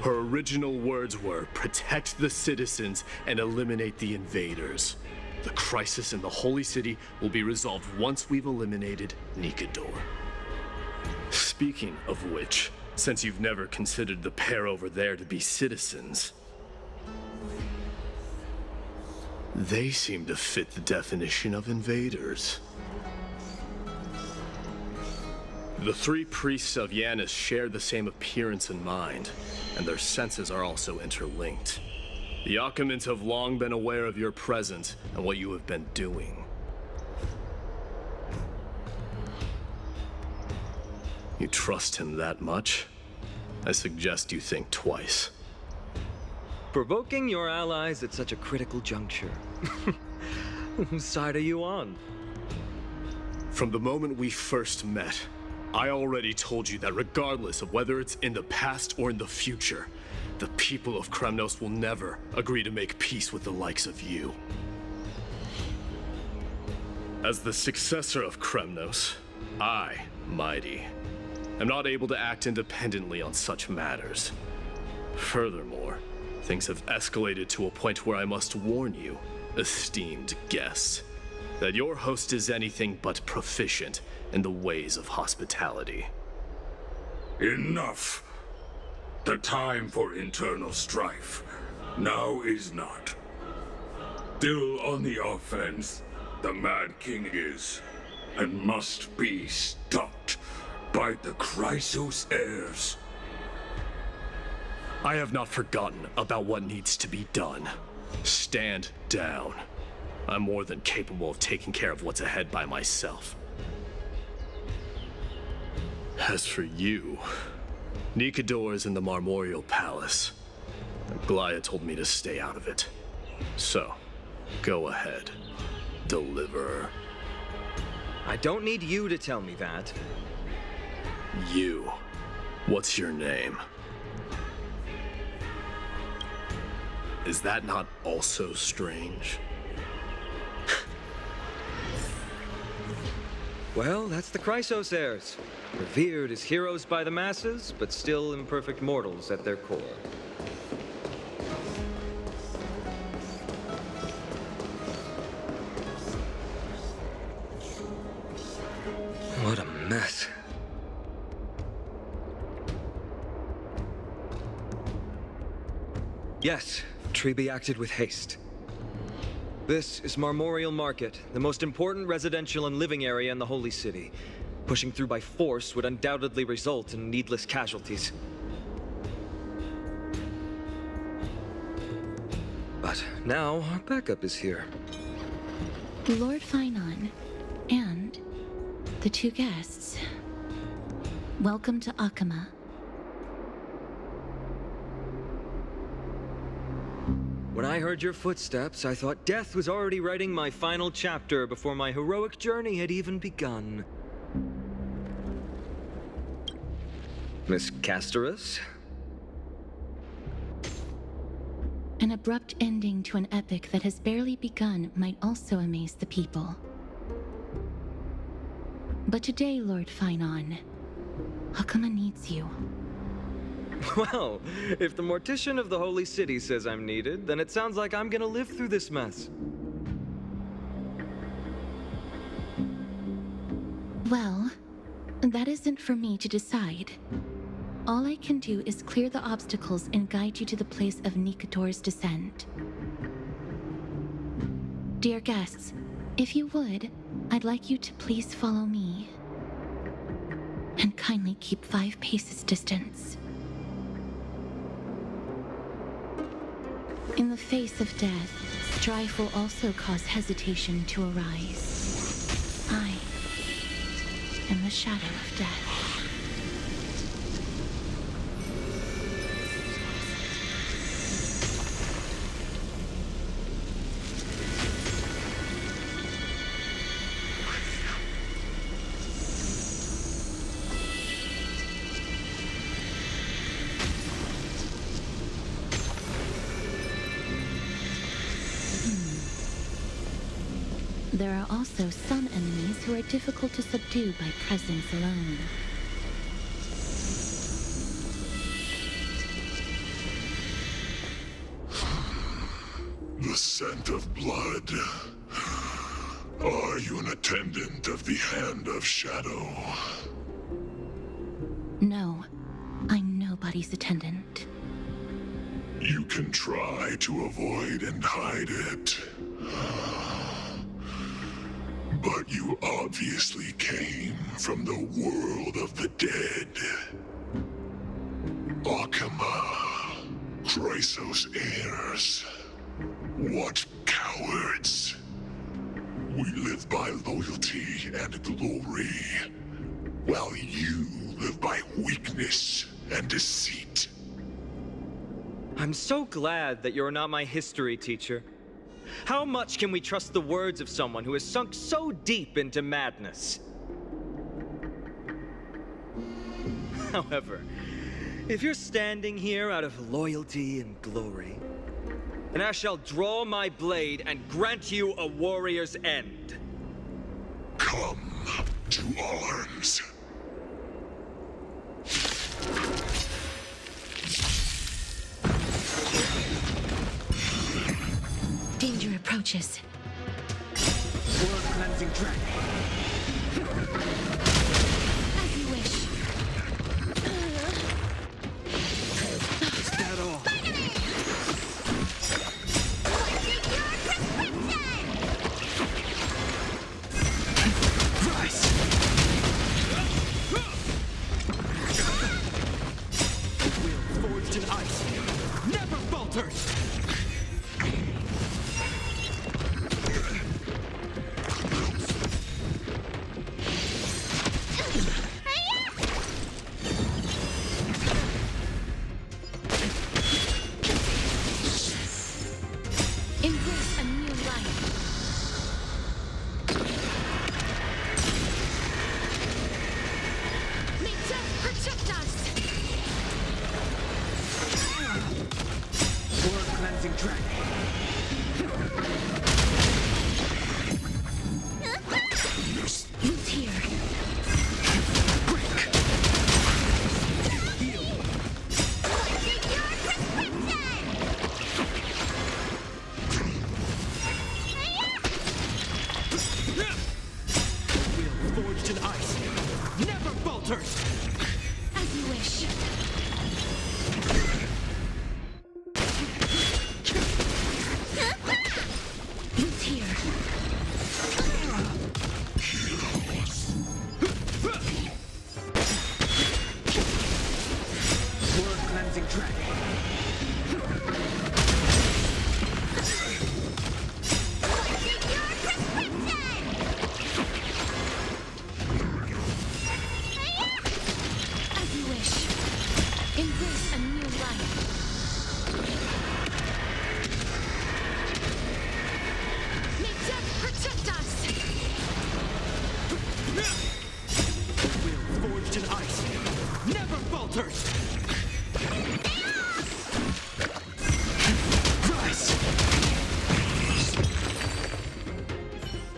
S16: Her original words were, protect the citizens and eliminate the invaders. The crisis in the Holy City will be resolved once we've eliminated Nikador. Speaking of which, since you've never considered the pair over there to be citizens, they seem to fit the definition of invaders. The three priests of Yanis share the same appearance and mind, and their senses are also interlinked. The Akamans have long been aware of your presence and what you have been doing. You trust him that much? I suggest you think twice.
S9: Provoking your allies at such a critical juncture. Whose side are you on?
S16: From the moment we first met, I already told you that regardless of whether it's in the past or in the future, the people of Kremnos will never agree to make peace with the likes of you. As the successor of Kremnos, I, Mighty, am not able to act independently on such matters. Furthermore, things have escalated to a point where I must warn you, esteemed guest, that your host is anything but proficient in the ways of hospitality.
S10: Enough. The time for internal strife now is not. Still on the offense, the Mad King is, and must be stopped by the Chrysos heirs.
S16: I have not forgotten about what needs to be done. Stand down. I'm more than capable of taking care of what's ahead by myself. As for you, Nikador is in the Marmorial Palace. Aglaia told me to stay out of it. So, go ahead. Deliver.
S9: I don't need you to tell me that.
S16: You. What's your name? Is that not also strange?
S9: Well, that's the Chrysos heirs. Revered as heroes by the masses, but still imperfect mortals at their core. What a mess. Yes, Treby acted with haste. This is Marmorial Market, the most important residential and living area in the Holy City. Pushing through by force would undoubtedly result in needless casualties. But now our backup is here.
S15: Lord Finon and the two guests. Welcome to Akama.
S9: When I heard your footsteps, I thought death was already writing my final chapter before my heroic journey had even begun. Miss Castorus?
S15: An abrupt ending to an epic that has barely begun might also amaze the people. But today, Lord Finon, Akama needs you.
S9: Well, if the Mortician of the Holy City says I'm needed, then it sounds like I'm gonna live through this mess.
S15: Well, that isn't for me to decide. All I can do is clear the obstacles and guide you to the place of Nikador's descent. Dear guests, if you would, I'd like you to please follow me. And kindly keep 5 paces distance. In the face of death, strife will also cause hesitation to arise. I the shadow of death. There are also some enemies who are difficult to subdue by presence alone.
S17: The scent of blood. Are you an attendant of the Hand of Shadow?
S15: No, I'm nobody's attendant.
S17: You can try to avoid and hide it. But you obviously came from the world of the dead. Akama, Chrysos heirs. What cowards! We live by loyalty and glory, while you live by weakness and deceit.
S9: I'm so glad that you're not my history teacher. How much can we trust the words of someone who has sunk so deep into madness? However, if you're standing here out of loyalty and glory, then I shall draw my blade and grant you a warrior's end.
S17: Come to arms.
S13: Danger approaches.
S14: World cleansing dragon.
S13: As you wish.
S14: Is that all? Rise! Will forged in ice never falters!
S13: Embrace a new life. May death protect us!
S14: World cleansing dragon.
S13: Who's here?
S14: Forged in ice never falters!
S13: As you wish. Who's here?
S14: World cleansing dragon.
S13: As you wish. Embrace a new life. May death protect us!
S14: Will forged in ice never falters! Rise!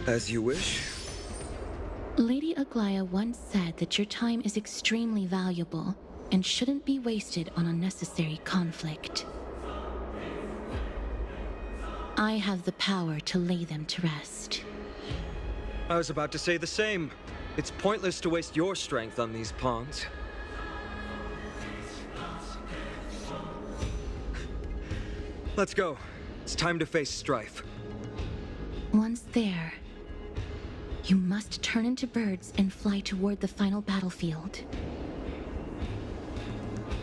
S9: As you wish.
S15: Lady Aglaya once said that your time is extremely valuable and shouldn't be wasted on unnecessary conflict. I have the power to lay them to rest.
S9: I was about to say the same. It's pointless to waste your strength on these pawns. Let's go. It's time to face strife.
S15: Once there, you must turn into birds and fly toward the final battlefield.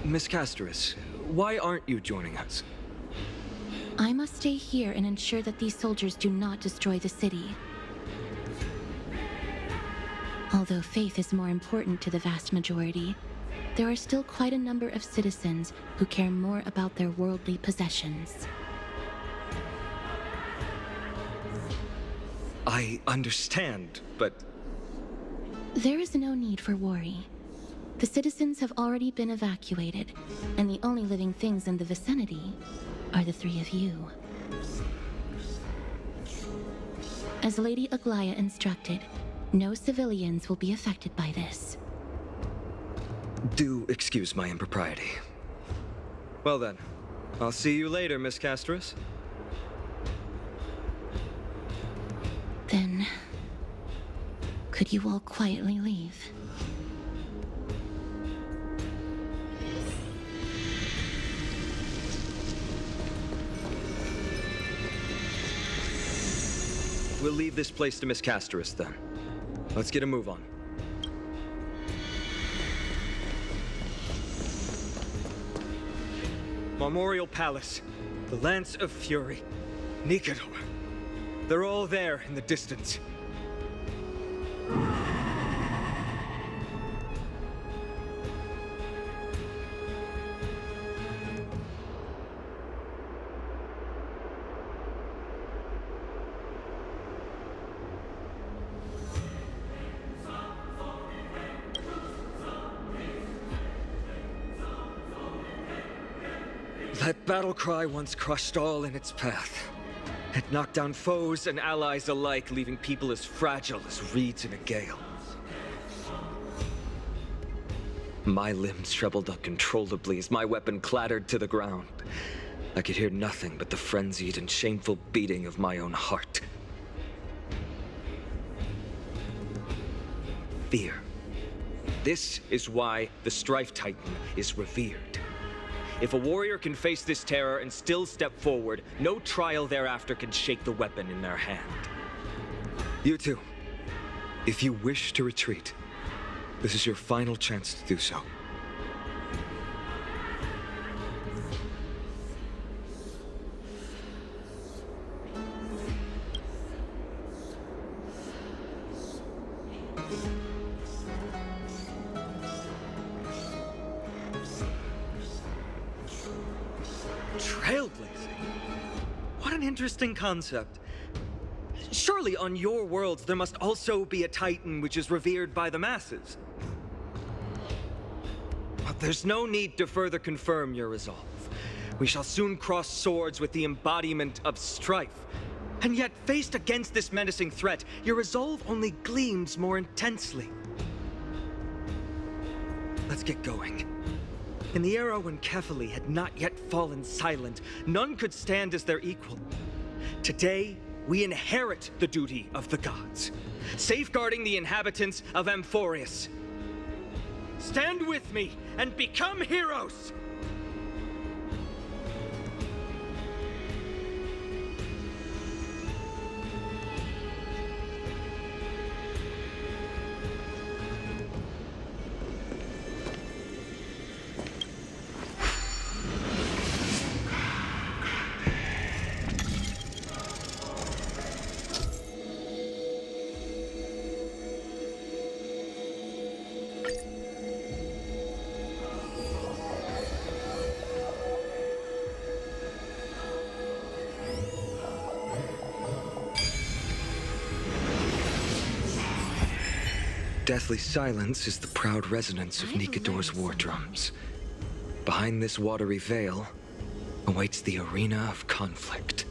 S9: Miss Castoris, why aren't you joining us?
S15: I must stay here and ensure that these soldiers do not destroy the city.
S18: Although faith is more important to the vast majority, there are still quite a number of citizens who care more about their worldly possessions.
S9: I understand, but...
S18: There is no need for worry. The citizens have already been evacuated, and the only living things in the vicinity are the three of you. As Lady Aglaya instructed, no civilians will be affected by this.
S9: Do excuse my impropriety. Well then, I'll see you later, Miss Castris.
S18: Then, could you all quietly leave?
S9: We'll leave this place to Miss Castris then. Let's get a move on. Memorial Palace, the Lance of Fury, Nikador. They're all there in the distance. That battle cry once crushed all in its path. It knocked down foes and allies alike, leaving people as fragile as reeds in a gale. My limbs trembled uncontrollably as my weapon clattered to the ground. I could hear nothing but the frenzied and shameful beating of my own heart. Fear. This is why the Strife Titan is revered. If a warrior can face this terror and still step forward, no trial thereafter can shake the weapon in their hand. You two, if you wish to retreat, this is your final chance to do so. Trailblazing? What an interesting concept. Surely on your worlds there must also be a Titan which is revered by the masses. But there's no need to further confirm your resolve. We shall soon cross swords with the embodiment of strife. And yet, faced against this menacing threat, your resolve only gleams more intensely. Let's get going. In the era when Kefali had not yet fallen silent, none could stand as their equal. Today, we inherit the duty of the gods, safeguarding the inhabitants of Amphorius. Stand with me and become heroes! Deathly silence is the proud resonance of Nikador's war drums. Behind this watery veil awaits the arena of conflict.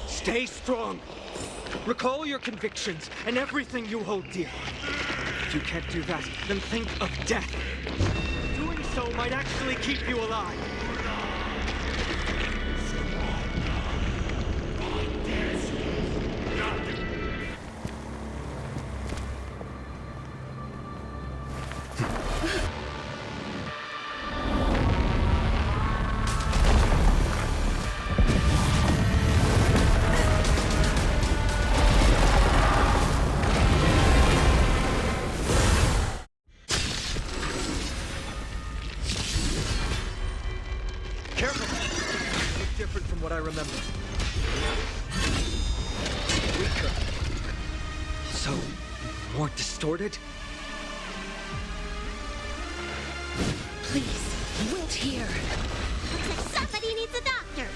S9: Stay strong. Recall your convictions and everything you hold dear. If you can't do that, then think of death. Doing so might actually keep you alive. what I remember. Weaker. So, more distorted?
S18: Please, wait here.
S3: Looks like somebody needs a doctor.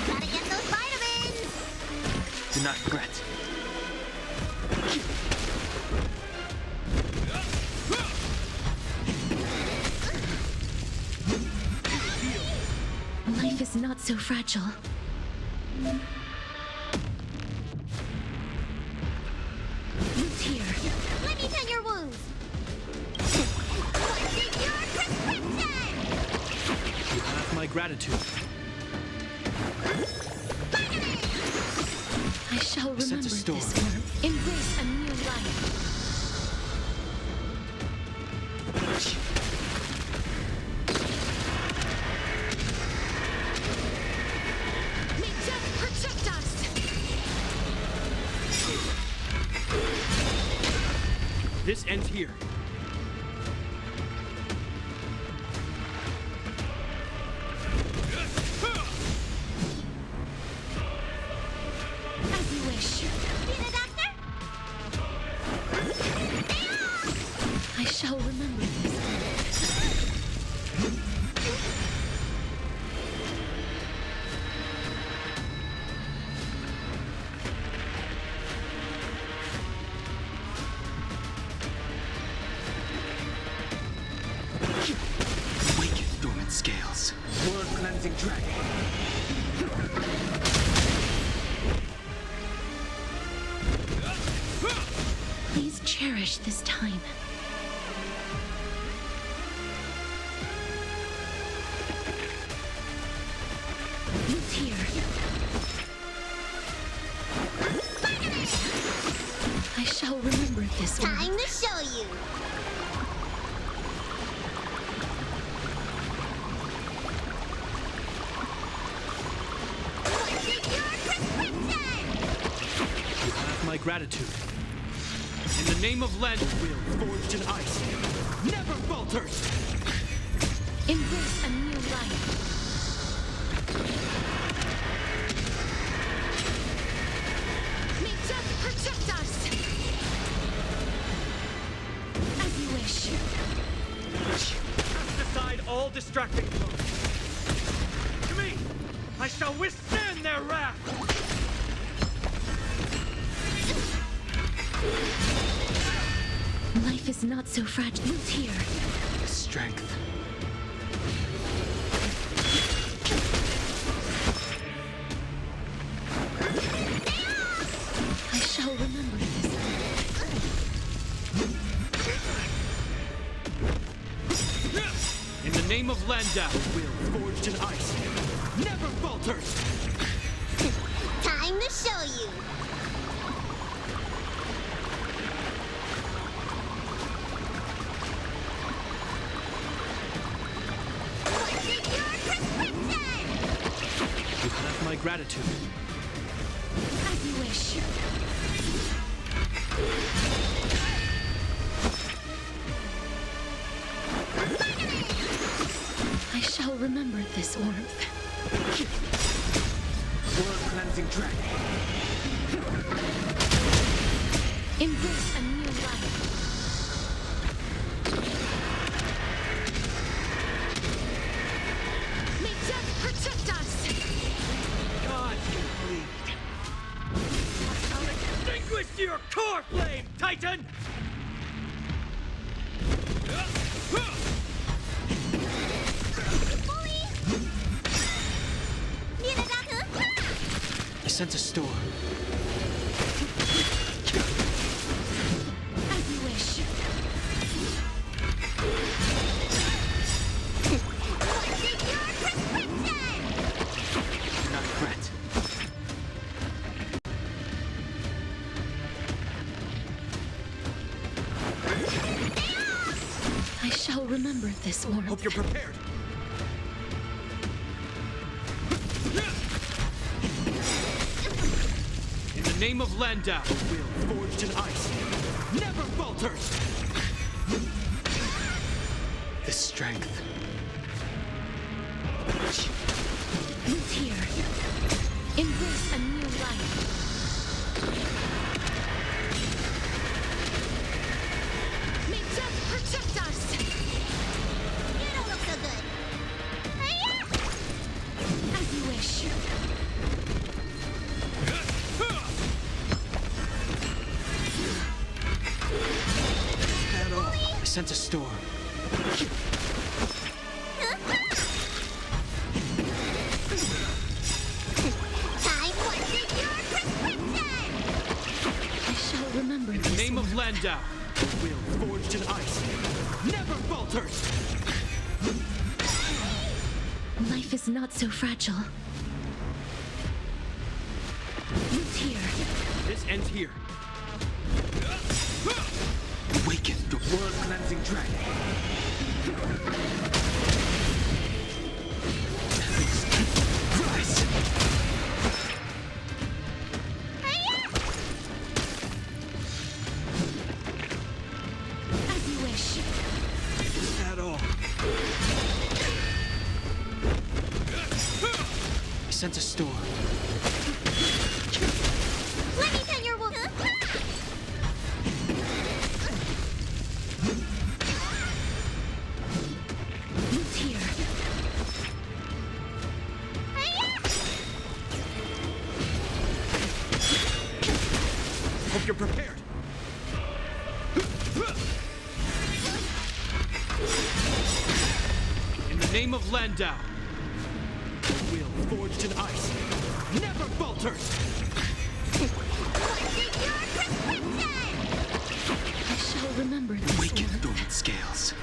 S3: Gotta get those vitamins.
S14: Do not fret.
S18: Life is not so fragile. Wait here.
S3: Let me tend your wounds. What's in your prescription?
S14: You have my gratitude.
S18: I shall remember
S14: Sense a
S18: this
S14: storm.
S18: form. Embrace a new life.
S13: May death protect us!
S14: This ends here.
S18: As you wish.
S3: Need a doctor?
S18: I shall remember this.
S14: Awaken dormant scales. Word cleansing dragon.
S18: Please cherish this time. Wait here. I shall remember this one.
S3: Time to show you. What's in your prescription?
S14: You have my gratitude. In the name of Len, will forged in ice never falters.
S18: Embrace a new life.
S13: May death protect us!
S18: As you wish.
S8: Cast aside all distracting thoughts. To me, I shall withstand their wrath!
S18: Life is not so fragile. Wait here.
S14: Strength.
S18: I shall remember this.
S14: In the name of Landau, will forged in ice never falters.
S3: Time to show you. What's in your prescription?
S14: You have my gratitude.
S18: As you wish. I shall remember this warmth.
S14: Word cleansing dragon.
S18: Embrace a new life.
S13: May death protect us!
S8: God can bleed. I'll extinguish your core flame, Titan!
S3: Need a doctor?
S14: I sense a storm.
S18: As you wish.
S3: What's in your prescription?
S14: Do not fret.
S18: I shall remember this warmth.
S14: Hope you're prepared. In the name of Landau, will forged in ice never falters. The strength. sense a storm.
S18: I shall remember
S14: In
S18: this.
S14: the name of Landau, a will forged in ice never falters!
S18: Life is not so fragile. Root here.
S14: This ends here.
S10: Awaken the world-cleansing dragon. Rise!
S18: As you wish.
S10: Is that all?
S14: I sense a storm.
S4: Let me tell your wolf.
S18: Root here.
S14: Hope you're prepared. In the name of Landau, a will forged in ice never falters!
S18: I shall remember this.
S10: Awaken dormant scales.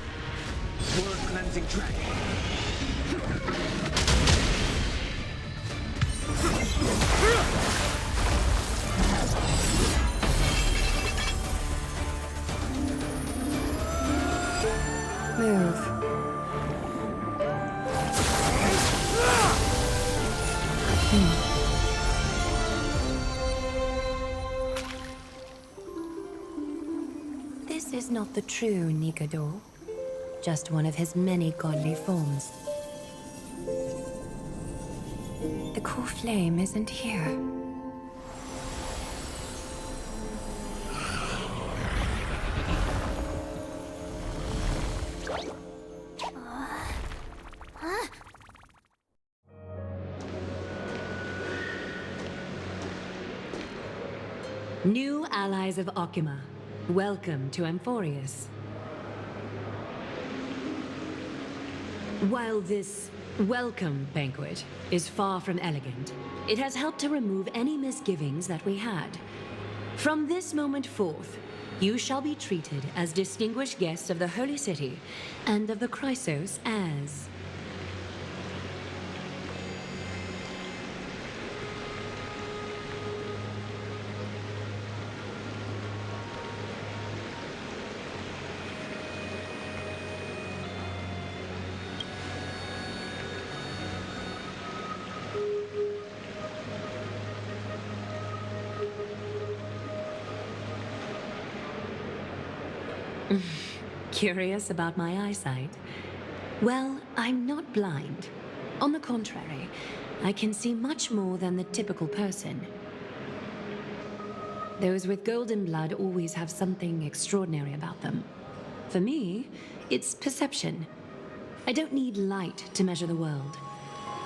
S10: World-cleansing dragon.
S19: Move. This is not the true Nikado, just one of his many godly forms. The core flame isn't here.
S20: New allies of Okima, welcome to Amphorius. While this welcome banquet is far from elegant, it has helped to remove any misgivings that we had. From this moment forth, you shall be treated as distinguished guests of the Holy City and of the Chrysos as... Curious about my eyesight? Well, I'm not blind. On the contrary, I can see much more than the typical person. Those with golden blood always have something extraordinary about them. For me, it's perception. I don't need light to measure the world.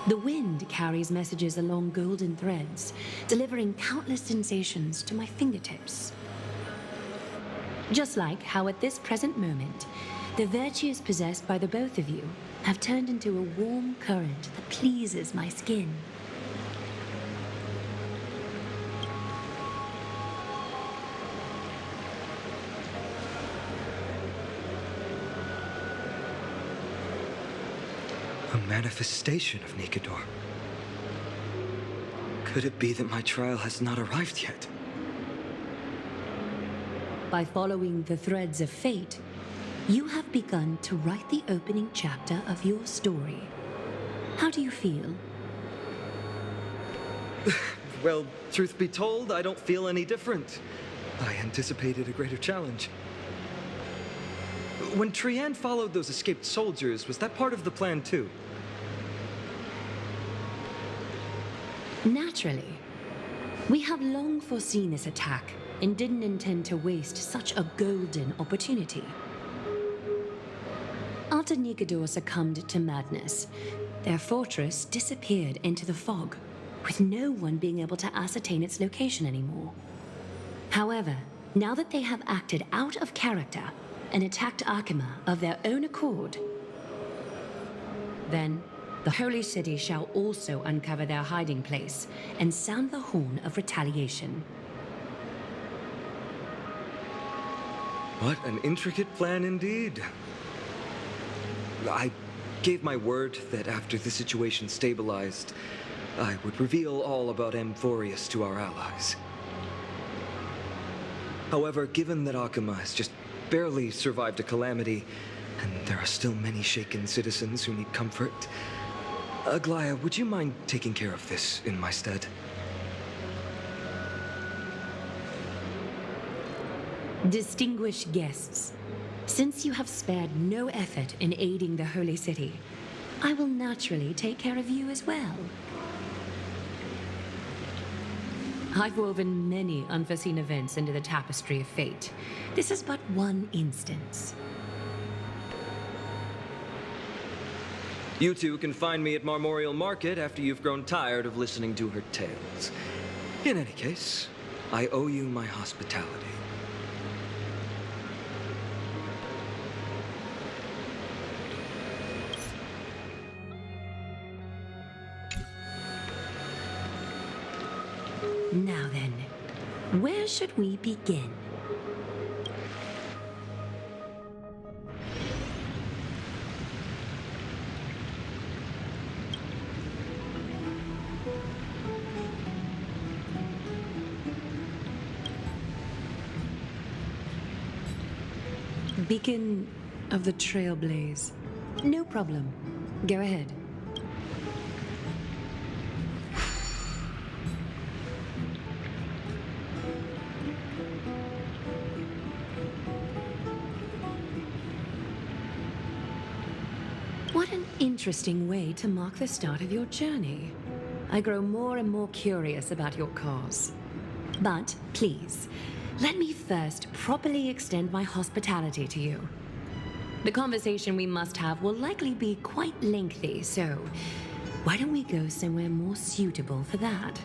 S20: The wind carries messages along golden threads, delivering countless sensations to my fingertips. Just like how at this present moment, the virtues possessed by the both of you have turned into a warm current that pleases my skin.
S9: A manifestation of Nikador. Could it be that my trial has not arrived yet?
S20: By following the threads of fate, you have begun to write the opening chapter of your story. How do you feel?
S9: Well, truth be told, I don't feel any different. I anticipated a greater challenge. When Trian followed those escaped soldiers, was that part of the plan too?
S20: Naturally. We have long foreseen this attack and didn't intend to waste such a golden opportunity. After Nikador succumbed to madness, their fortress disappeared into the fog, with no one being able to ascertain its location anymore. However, now that they have acted out of character, and attacked Akima of their own accord, then the Holy City shall also uncover their hiding place and sound the horn of retaliation.
S9: What an intricate plan indeed. I gave my word that after the situation stabilized, I would reveal all about Amphorius to our allies. However, given that Akima has just barely survived a calamity, and there are still many shaken citizens who need comfort, Aglaya, would you mind taking care of this in my stead?
S20: Distinguished guests, since you have spared no effort in aiding the Holy City, I will naturally take care of you as well. I've woven many unforeseen events into the tapestry of fate. This is but one instance.
S9: You two can find me at Marmorial Market after you've grown tired of listening to her tales. In any case, I owe you my hospitality.
S20: Now then, where should we begin? Beacon of the Trailblaze. No problem. Go ahead. What an interesting way to mark the start of your journey. I grow more and more curious about your cause. But please, let me first properly extend my hospitality to you. The conversation we must have will likely be quite lengthy, so why don't we go somewhere more suitable for that?